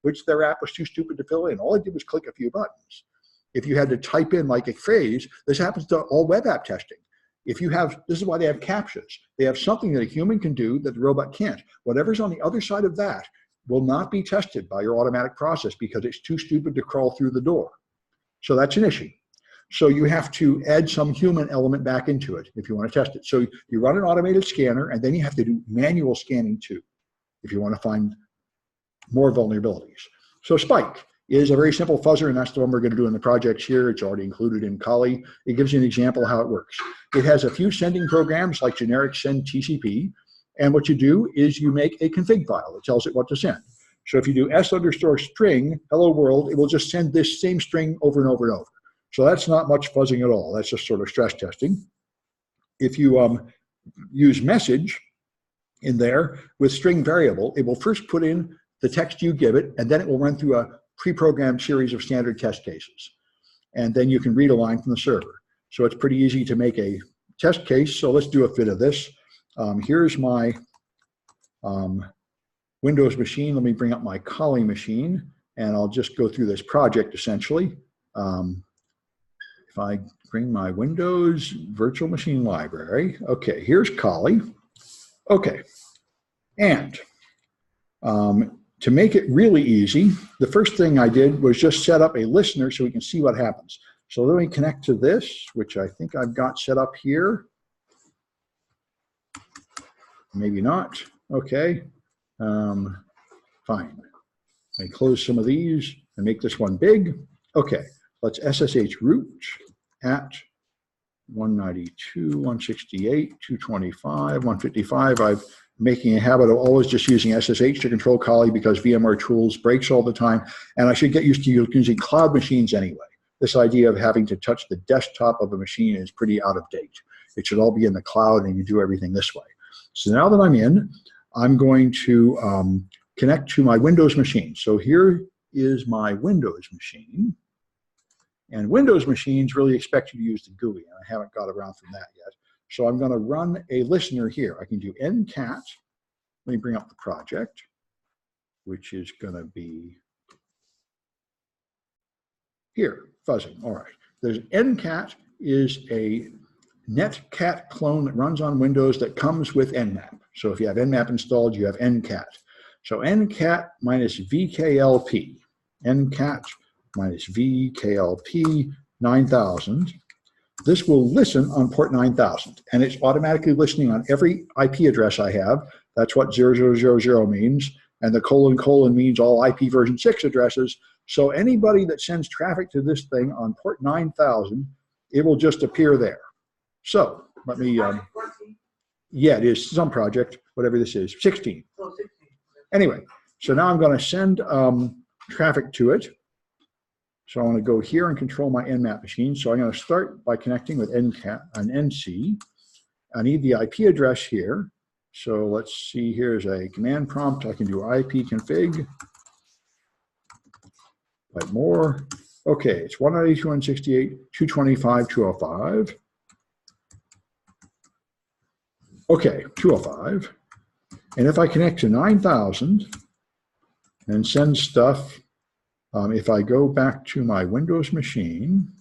which their app was too stupid to fill in. All it did was click a few buttons. If you had to type in like a phrase, this happens to all web app testing. If you have, this is why they have CAPTCHAs. They have something that a human can do that the robot can't. Whatever's on the other side of that will not be tested by your automatic process because it's too stupid to crawl through the door. So that's an issue. So you have to add some human element back into it if you want to test it. So you run an automated scanner, and then you have to do manual scanning too if you want to find more vulnerabilities. So Spike is a very simple fuzzer, and that's the one we're going to do in the projects here. It's already included in Kali. It gives you an example of how it works. It has a few sending programs like generic send TCP, and what you do is you make a config file that tells it what to send. So if you do s_string hello world, it will just send this same string over and over and over. So that's not much fuzzing at all. That's just sort of stress testing. If you use message in there with string variable, it will first put in the text you give it, and then it will run through a pre-programmed series of standard test cases. And then you can read a line from the server. So it's pretty easy to make a test case. So let's do a fit of this. Here's my Windows machine. Let me bring up my Kali machine, and I'll just go through this project essentially. If I bring my Windows virtual machine library, okay, here's Kali. Okay, and to make it really easy, the first thing I did was just set up a listener so we can see what happens. So let me connect to this, which I think I've got set up here. maybe not. Okay, fine. I close some of these and make this one big. Okay, let's SSH root at 192, 168, 225, 155. I'm making a habit of always just using SSH to control Kali because VMware tools breaks all the time, and I should get used to using cloud machines anyway. This idea of having to touch the desktop of a machine is pretty out of date. It should all be in the cloud and you do everything this way. So now that I'm in, I'm going to connect to my Windows machine. So here is my Windows machine. And Windows machines really expect you to use the GUI, and I haven't got around from that yet. So I'm going to run a listener here. I can do ncat. Let me bring up the project, which is going to be here, fuzzing. All right. There's ncat is a netcat clone that runs on Windows that comes with nmap. So if you have nmap installed, you have ncat. So ncat minus vklp, ncat minus vklp 9000. This will listen on port 9000, and it's automatically listening on every IP address I have. That's what 0000 means, and the colon means all IP version 6 addresses. So anybody that sends traffic to this thing on port 9000, it will just appear there. So let me, yeah, it is some project, whatever this is, 16.
Oh, 16.
Anyway, so now I'm going to send traffic to it. So I want to go here and control my nmap machine. So I'm going to start by connecting with ncat and nc. I need the IP address here. So let's see, here's a command prompt. I can do ipconfig. Like more. Okay, it's 192.168.225.205. Okay, 205. And if I connect to 9000 and send stuff, if I go back to my Windows machine,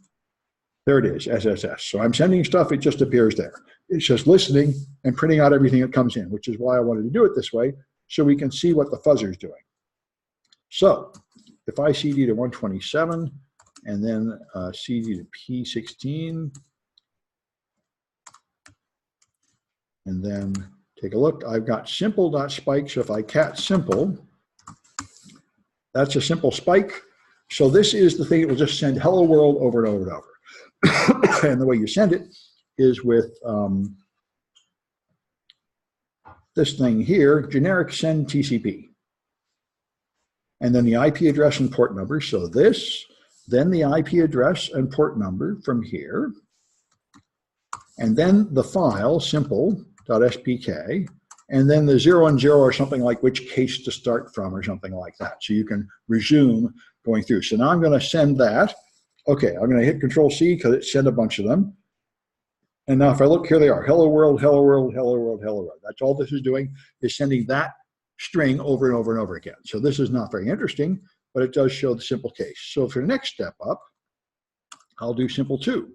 there it is, SSS. So I'm sending stuff, it just appears there. It's just listening and printing out everything that comes in, which is why I wanted to do it this way, so we can see what the fuzzer's doing. So if I CD to 127 and then CD to P16, and then take a look, I've got simple.spike. So if I cat simple, that's a simple spike. So this is the thing that will just send hello world over and over and over. And the way you send it is with this thing here, generic send TCP. And then the IP address and port number. So this, then the IP address and port number from here. And then the file, simple.spk. And then the 0 and 0 or something like which case to start from or something like that. So you can resume going through. So now I'm going to send that. Okay, I'm going to hit Control-C because it sent a bunch of them. And now if I look, here they are. Hello world, hello world, hello world, hello world. That's all this is doing, is sending that string over and over and over again. So this is not very interesting, but it does show the simple case. So for the next step up, I'll do simple 2.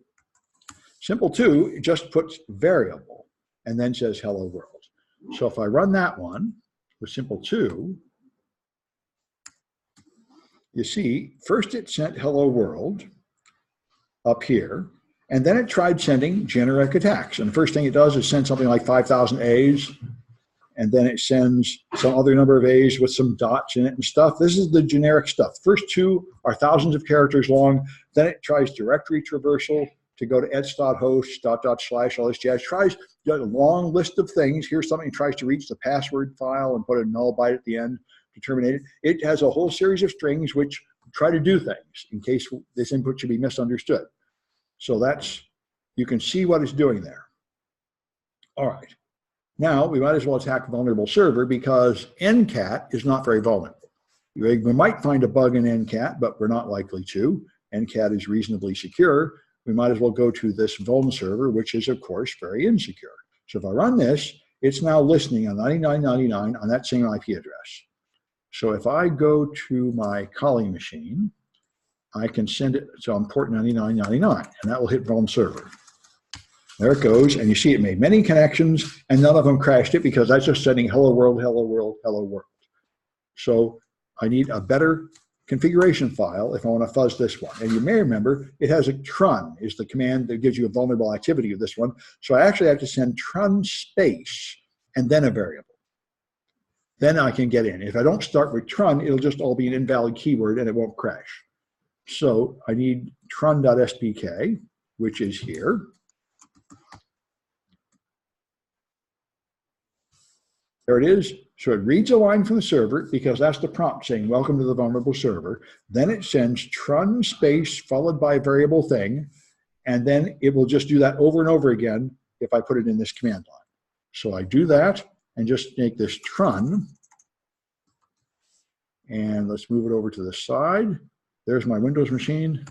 Simple 2 just puts variable and then says hello world. So if I run that one with simple 2, you see, first it sent hello world up here, and then it tried sending generic attacks. And the first thing it does is send something like 5,000 A's, and then it sends some other number of A's with some dots in it and stuff. This is the generic stuff. First 2 are thousands of characters long. Then it tries directory traversal to go to ets.host, .. all this jazz. Tries a long list of things. Here's something that tries to reach the password file and put a null byte at the end to terminate it. It has a whole series of strings which try to do things in case this input should be misunderstood. So that's, you can see what it's doing there. All right. Now we might as well attack a vulnerable server because ncat is not very vulnerable. We might find a bug in ncat, but we're not likely to. Ncat is reasonably secure. We might as well go to this Vuln server, which is, of course, very insecure. So if I run this, it's now listening on 99.99 on that same IP address. So if I go to my Kali machine, I can send it to on port 99.99, and that will hit Vuln server. There it goes, and you see it made many connections, and none of them crashed it because that's just sending hello world, hello world, hello world. So I need a better configuration file if I want to fuzz this one. And you may remember it has a trun is the command that gives you a vulnerable activity of this one. So I actually have to send trun space and then a variable. Then I can get in. If I don't start with Trun, it'll just all be an invalid keyword and it won't crash. So I need Trun.SDK, which is here. There it is. So it reads a line from the server because that's the prompt saying, welcome to the vulnerable server. Then it sends Trun space followed by a variable thing. And then it will just do that over and over again if I put it in this command line. So I do that and just make this Trun. And let's move it over to the side. There's my Windows machine.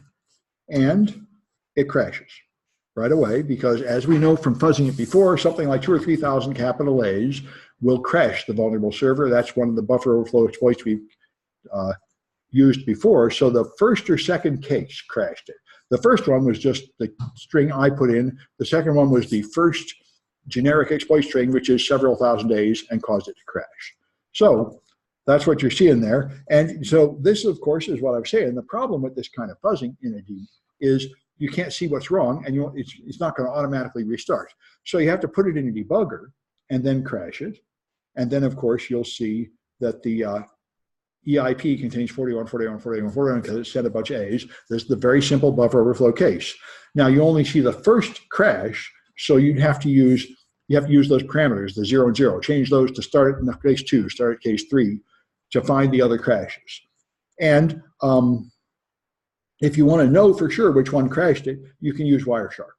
And it crashes right away because, as we know from fuzzing it before, something like 2,000 or 3,000 capital A's will crash the vulnerable server. That's one of the buffer overflow exploits we've used before. So the first or second case crashed it. The first one was just the string I put in. The second one was the first generic exploit string, which is several thousand A's, and caused it to crash. So that's what you're seeing there. And so this, of course, is what I'm saying. The problem with this kind of fuzzing in a D is you can't see what's wrong, and it's not going to automatically restart. So you have to put it in a debugger and then crash it. And then, of course, you'll see that the EIP contains 41, 41, 41, 41 because it set a bunch of A's. This is the very simple buffer overflow case. Now, you only see the first crash, so you have to use those parameters, the 0 and 0. Change those to start at case 2, start at case 3, to find the other crashes. And if you want to know for sure which one crashed it, you can use Wireshark.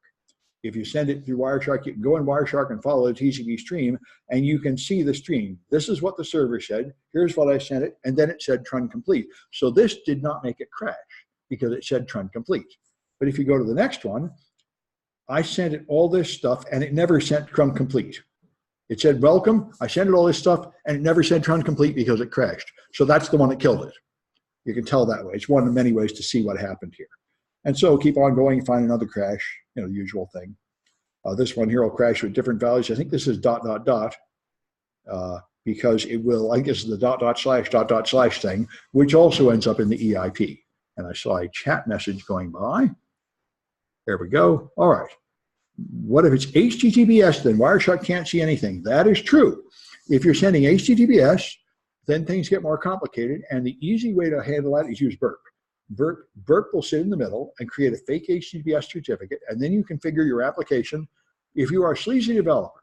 If you send it through Wireshark, you can go in Wireshark and follow the TCP stream, and you can see the stream. This is what the server said. Here's what I sent it, and then it said Trun complete. So this did not make it crash because it said Trun complete. But if you go to the next one, I sent it all this stuff, and it never sent Trun complete. It said welcome. I sent it all this stuff, and it never said Trun complete because it crashed. So that's the one that killed it. You can tell that way. It's one of many ways to see what happened here. And so keep on going and find another crash, the usual thing. This one here will crash with different values. I think this is ... because it will, I guess, the ... thing, which also ends up in the EIP. And I saw a chat message going by. There we go. All right. What if it's HTTPS? Then Wireshark can't see anything. That is true. If you're sending HTTPS, then things get more complicated. And the easy way to handle that is use burp. Burp will sit in the middle and create a fake HTTPS certificate, and then you configure your application. If you are a sleazy developer,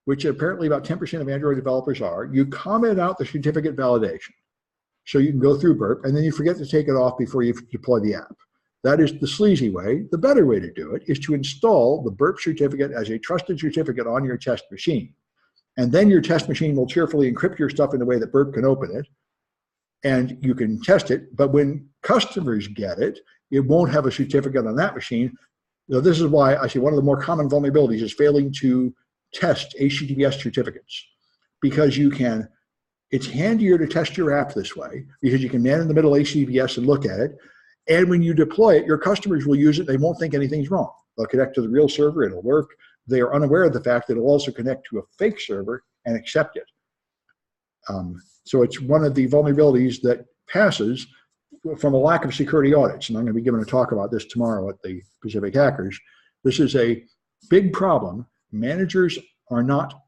which apparently about 10% of Android developers are, you comment out the certificate validation. So you can go through burp, and then you forget to take it off before you deploy the app. That is the sleazy way. The better way to do it is to install the burp certificate as a trusted certificate on your test machine. And then your test machine will cheerfully encrypt your stuff in a way that burp can open it. And you can test it, but when customers get it, it won't have a certificate on that machine. This is why I say one of the more common vulnerabilities is failing to test HTTPS certificates, because it's handier to test your app this way because you can man in the middle HTTPS and look at it. And when you deploy it, your customers will use it. They won't think anything's wrong. They'll connect to the real server. It'll work. They are unaware of the fact that it'll also connect to a fake server and accept it. So it's one of the vulnerabilities that passes from a lack of security audits. And I'm going to be giving a talk about this tomorrow at the Pacific Hackers. This is a big problem. Managers are not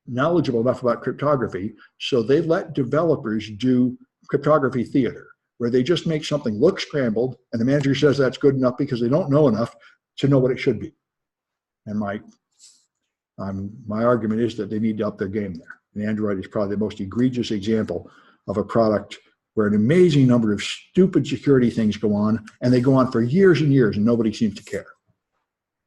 knowledgeable enough about cryptography, so they let developers do cryptography theater, where they just make something look scrambled, and the manager says that's good enough because they don't know enough to know what it should be. And my argument is that they need to up their game there. And Android is probably the most egregious example of a product where an amazing number of stupid security things go on, and they go on for years and years, and nobody seems to care.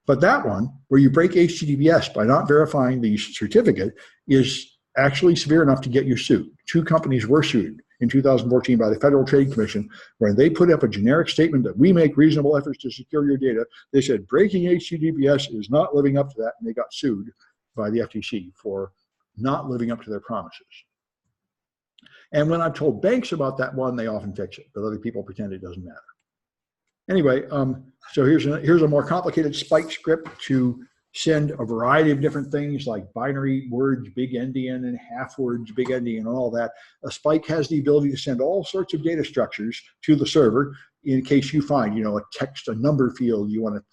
But that one, where you break HTTPS by not verifying the certificate, is actually severe enough to get you sued. 2 companies were sued in 2014 by the Federal Trade Commission, where they put up a generic statement that we make reasonable efforts to secure your data. They said breaking HTTPS is not living up to that, and they got sued by the FTC for not living up to their promises. And when I've told banks about that one, they often fix it, but other people pretend it doesn't matter. Anyway, so here's a more complicated spike script to send a variety of different things like binary words, big endian, and half words, big endian, and all that. A spike has the ability to send all sorts of data structures to the server in case you find, a number field you want to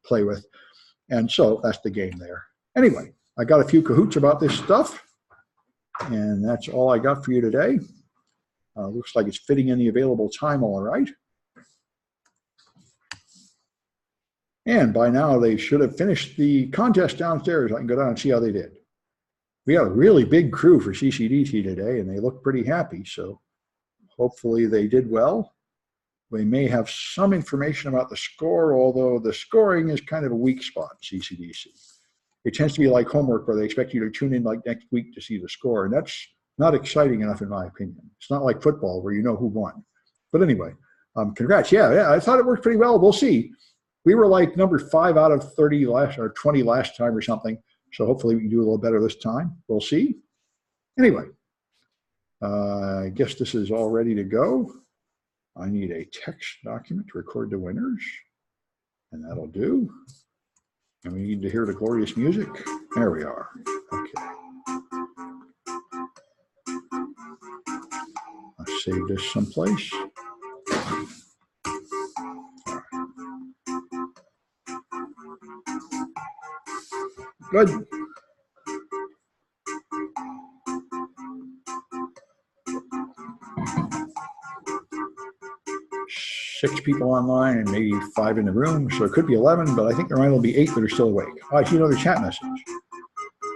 play with. And so that's the game there. Anyway, I got a few cahoots about this stuff, and that's all I got for you today. Looks like it's fitting in the available time all right. And by now, they should have finished the contest downstairs. I can go down and see how they did. We had a really big crew for CCDC today, and they looked pretty happy, so hopefully they did well. We may have some information about the score, although the scoring is kind of a weak spot in CCDC. It tends to be like homework where they expect you to tune in like next week to see the score, and that's not exciting enough in my opinion. It's not like football where you know who won. But anyway, congrats. Yeah, I thought it worked pretty well. We'll see. We were like number 5 out of 30 last, or 20 last time or something. So hopefully we can do a little better this time. We'll see. Anyway, I guess this is all ready to go. I need a text document to record the winners, and that'll do. And we need to hear the glorious music. There we are. Okay. I'll save this someplace. Good. Six people online and maybe 5 in the room, so it could be 11, but I think there might only be 8 that are still awake. Oh, I see another chat message.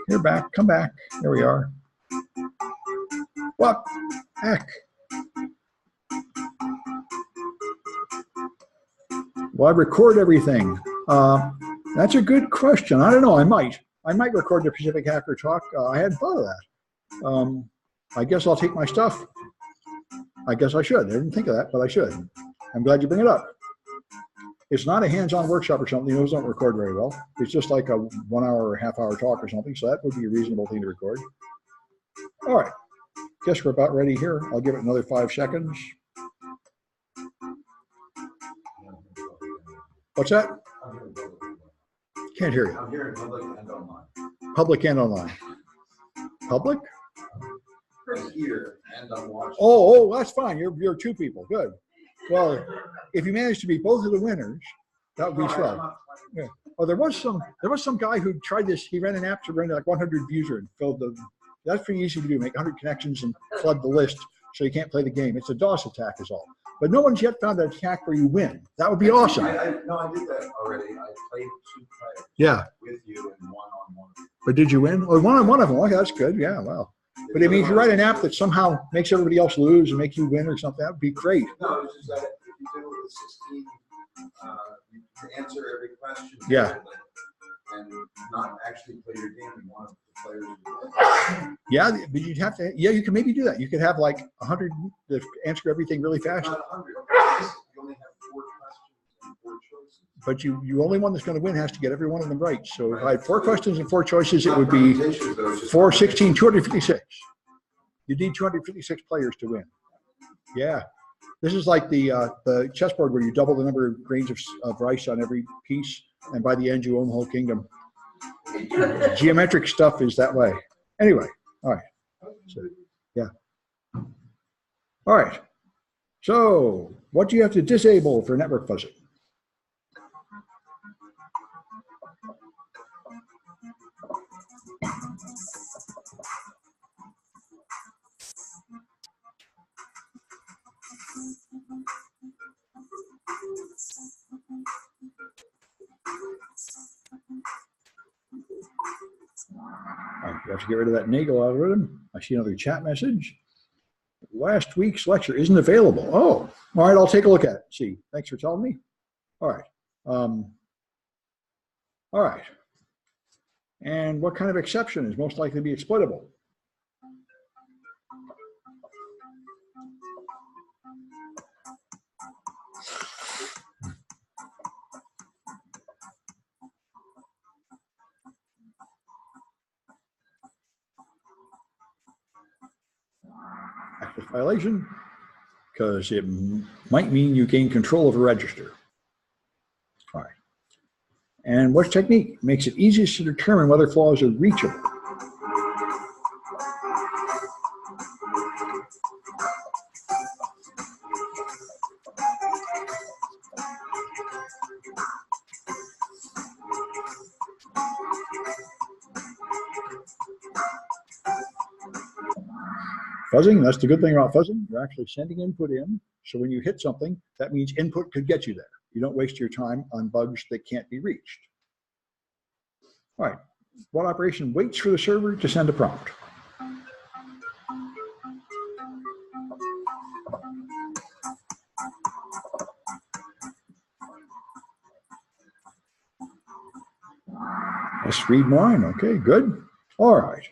You're back, come back. There we are. What heck? Well, I record everything. That's a good question. I don't know, I might record the Pacific Hacker Talk. I hadn't thought of that. I guess I'll take my stuff. I guess I should. I didn't think of that, but I should. I'm glad you bring it up. It's not a hands-on workshop or something. Those don't record very well. It's just like a 1 hour or half-hour talk or something, so that would be a reasonable thing to record. All right. Guess we're about ready here. I'll give it another 5 seconds. What's that? Can't hear you.
I'm hearing public and online.
Public and online. Public?
I'm here and I'm watching.
Oh, that's fine. You're 2 people. Good. Well, if you manage to be both of the winners, that would be swell. Yeah. Oh, there was some guy who tried this. He ran an app to run like 100 user and filled the. That's pretty easy to do. Make 100 connections and flood the list so you can't play the game. It's a DOS attack, is all. But no one's yet found an attack where you win. That would be awesome.
No, I did that already. I played 2 players.
Yeah.
With you and one-on-one.
But did you win? Oh, one of them. Okay, that's good. Yeah, wow. But I mean, if you write an app that somehow makes everybody else lose and make you win or something, that would be great.
No, it's just that if you do it with 16, you can answer every question.
Yeah.
And not actually play your game in one of the players.
Yeah, but you'd have to. Yeah, you can maybe do that. You could have like 100 that answer everything really fast.
Not 100. You only have 4 questions and 4 choices.
But you only one that's going to win has to get every one of them right. So if I had 4 questions and 4 choices, it would be 4, 16, 256. You need 256 players to win. Yeah. This is like the chessboard where you double the number of grains of rice on every piece, and by the end you own the whole kingdom. Geometric stuff is that way. Anyway, all right. So, yeah. All right. So what do you have to disable for network fuzzing? You have to get rid of that Nagel algorithm. I see another chat message. Last week's lecture isn't available. Oh, all right, I'll take a look at it. See, thanks for telling me. All right. All right. And what kind of exception is most likely to be exploitable? Active violation, because it might mean you gain control of a register. All right. And what technique makes it easiest to determine whether flaws are reachable? Fuzzing, that's the good thing about fuzzing. You're actually sending input in. So when you hit something, that means input could get you there. You don't waste your time on bugs that can't be reached. All right, what operation waits for the server to send a prompt? Let's read mine. Okay, good. All right.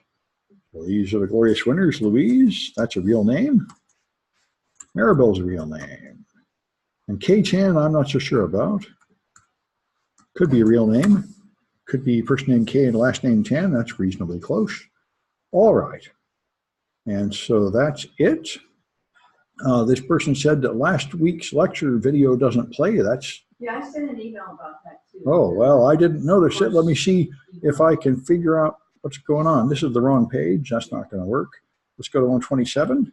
Well, these are the glorious winners. Louise, that's a real name. Maribel's a real name. And K-Chan, I'm not so sure about. Could be a real name. Could be first name K and last name Chan. That's reasonably close. All right. And so that's it. This person said that last week's lecture video doesn't play. That's...
Yeah, I sent an email about that too.
Oh, well, I didn't notice it. Let me see if I can figure out what's going on. This is the wrong page. That's not going to work. Let's go to 127.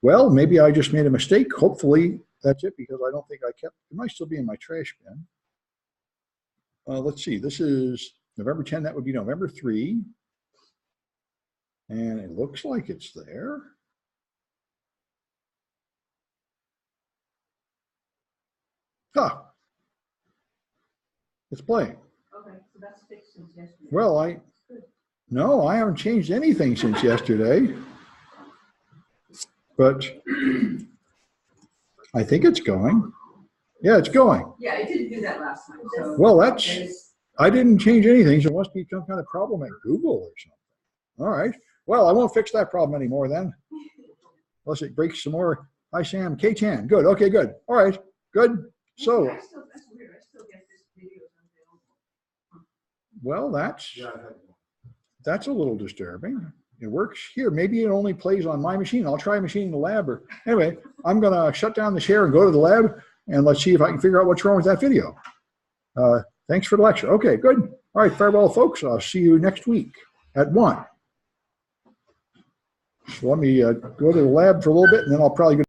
Well, maybe I just made a mistake. Hopefully that's it, because I don't think I kept, it might still be in my trash bin. Let's see, this is November 10, that would be November 3. And it looks like it's there. Huh. It's playing.
Okay, so that's fixed since yesterday.
Well, no, I haven't changed anything since yesterday. But I think it's going. Yeah, it's going.
Yeah, it didn't do that last time. So
Well, I didn't change anything, so it must be some kind of problem at Google or something. All right. Well, I won't fix that problem anymore then. Unless it breaks some more. Hi, Sam. K-Chan. Good. Okay, good. All right. Good. So,
that's weird. I still get this video unavailable.
well, that's a little disturbing. It works here. Maybe it only plays on my machine. I'll try a machine in the lab. Or anyway, I'm going to shut down the share and go to the lab, and let's see if I can figure out what's wrong with that video. Thanks for the lecture. Okay, good. All right, farewell, folks. I'll see you next week at 1. So let me go to the lab for a little bit, and then I'll probably go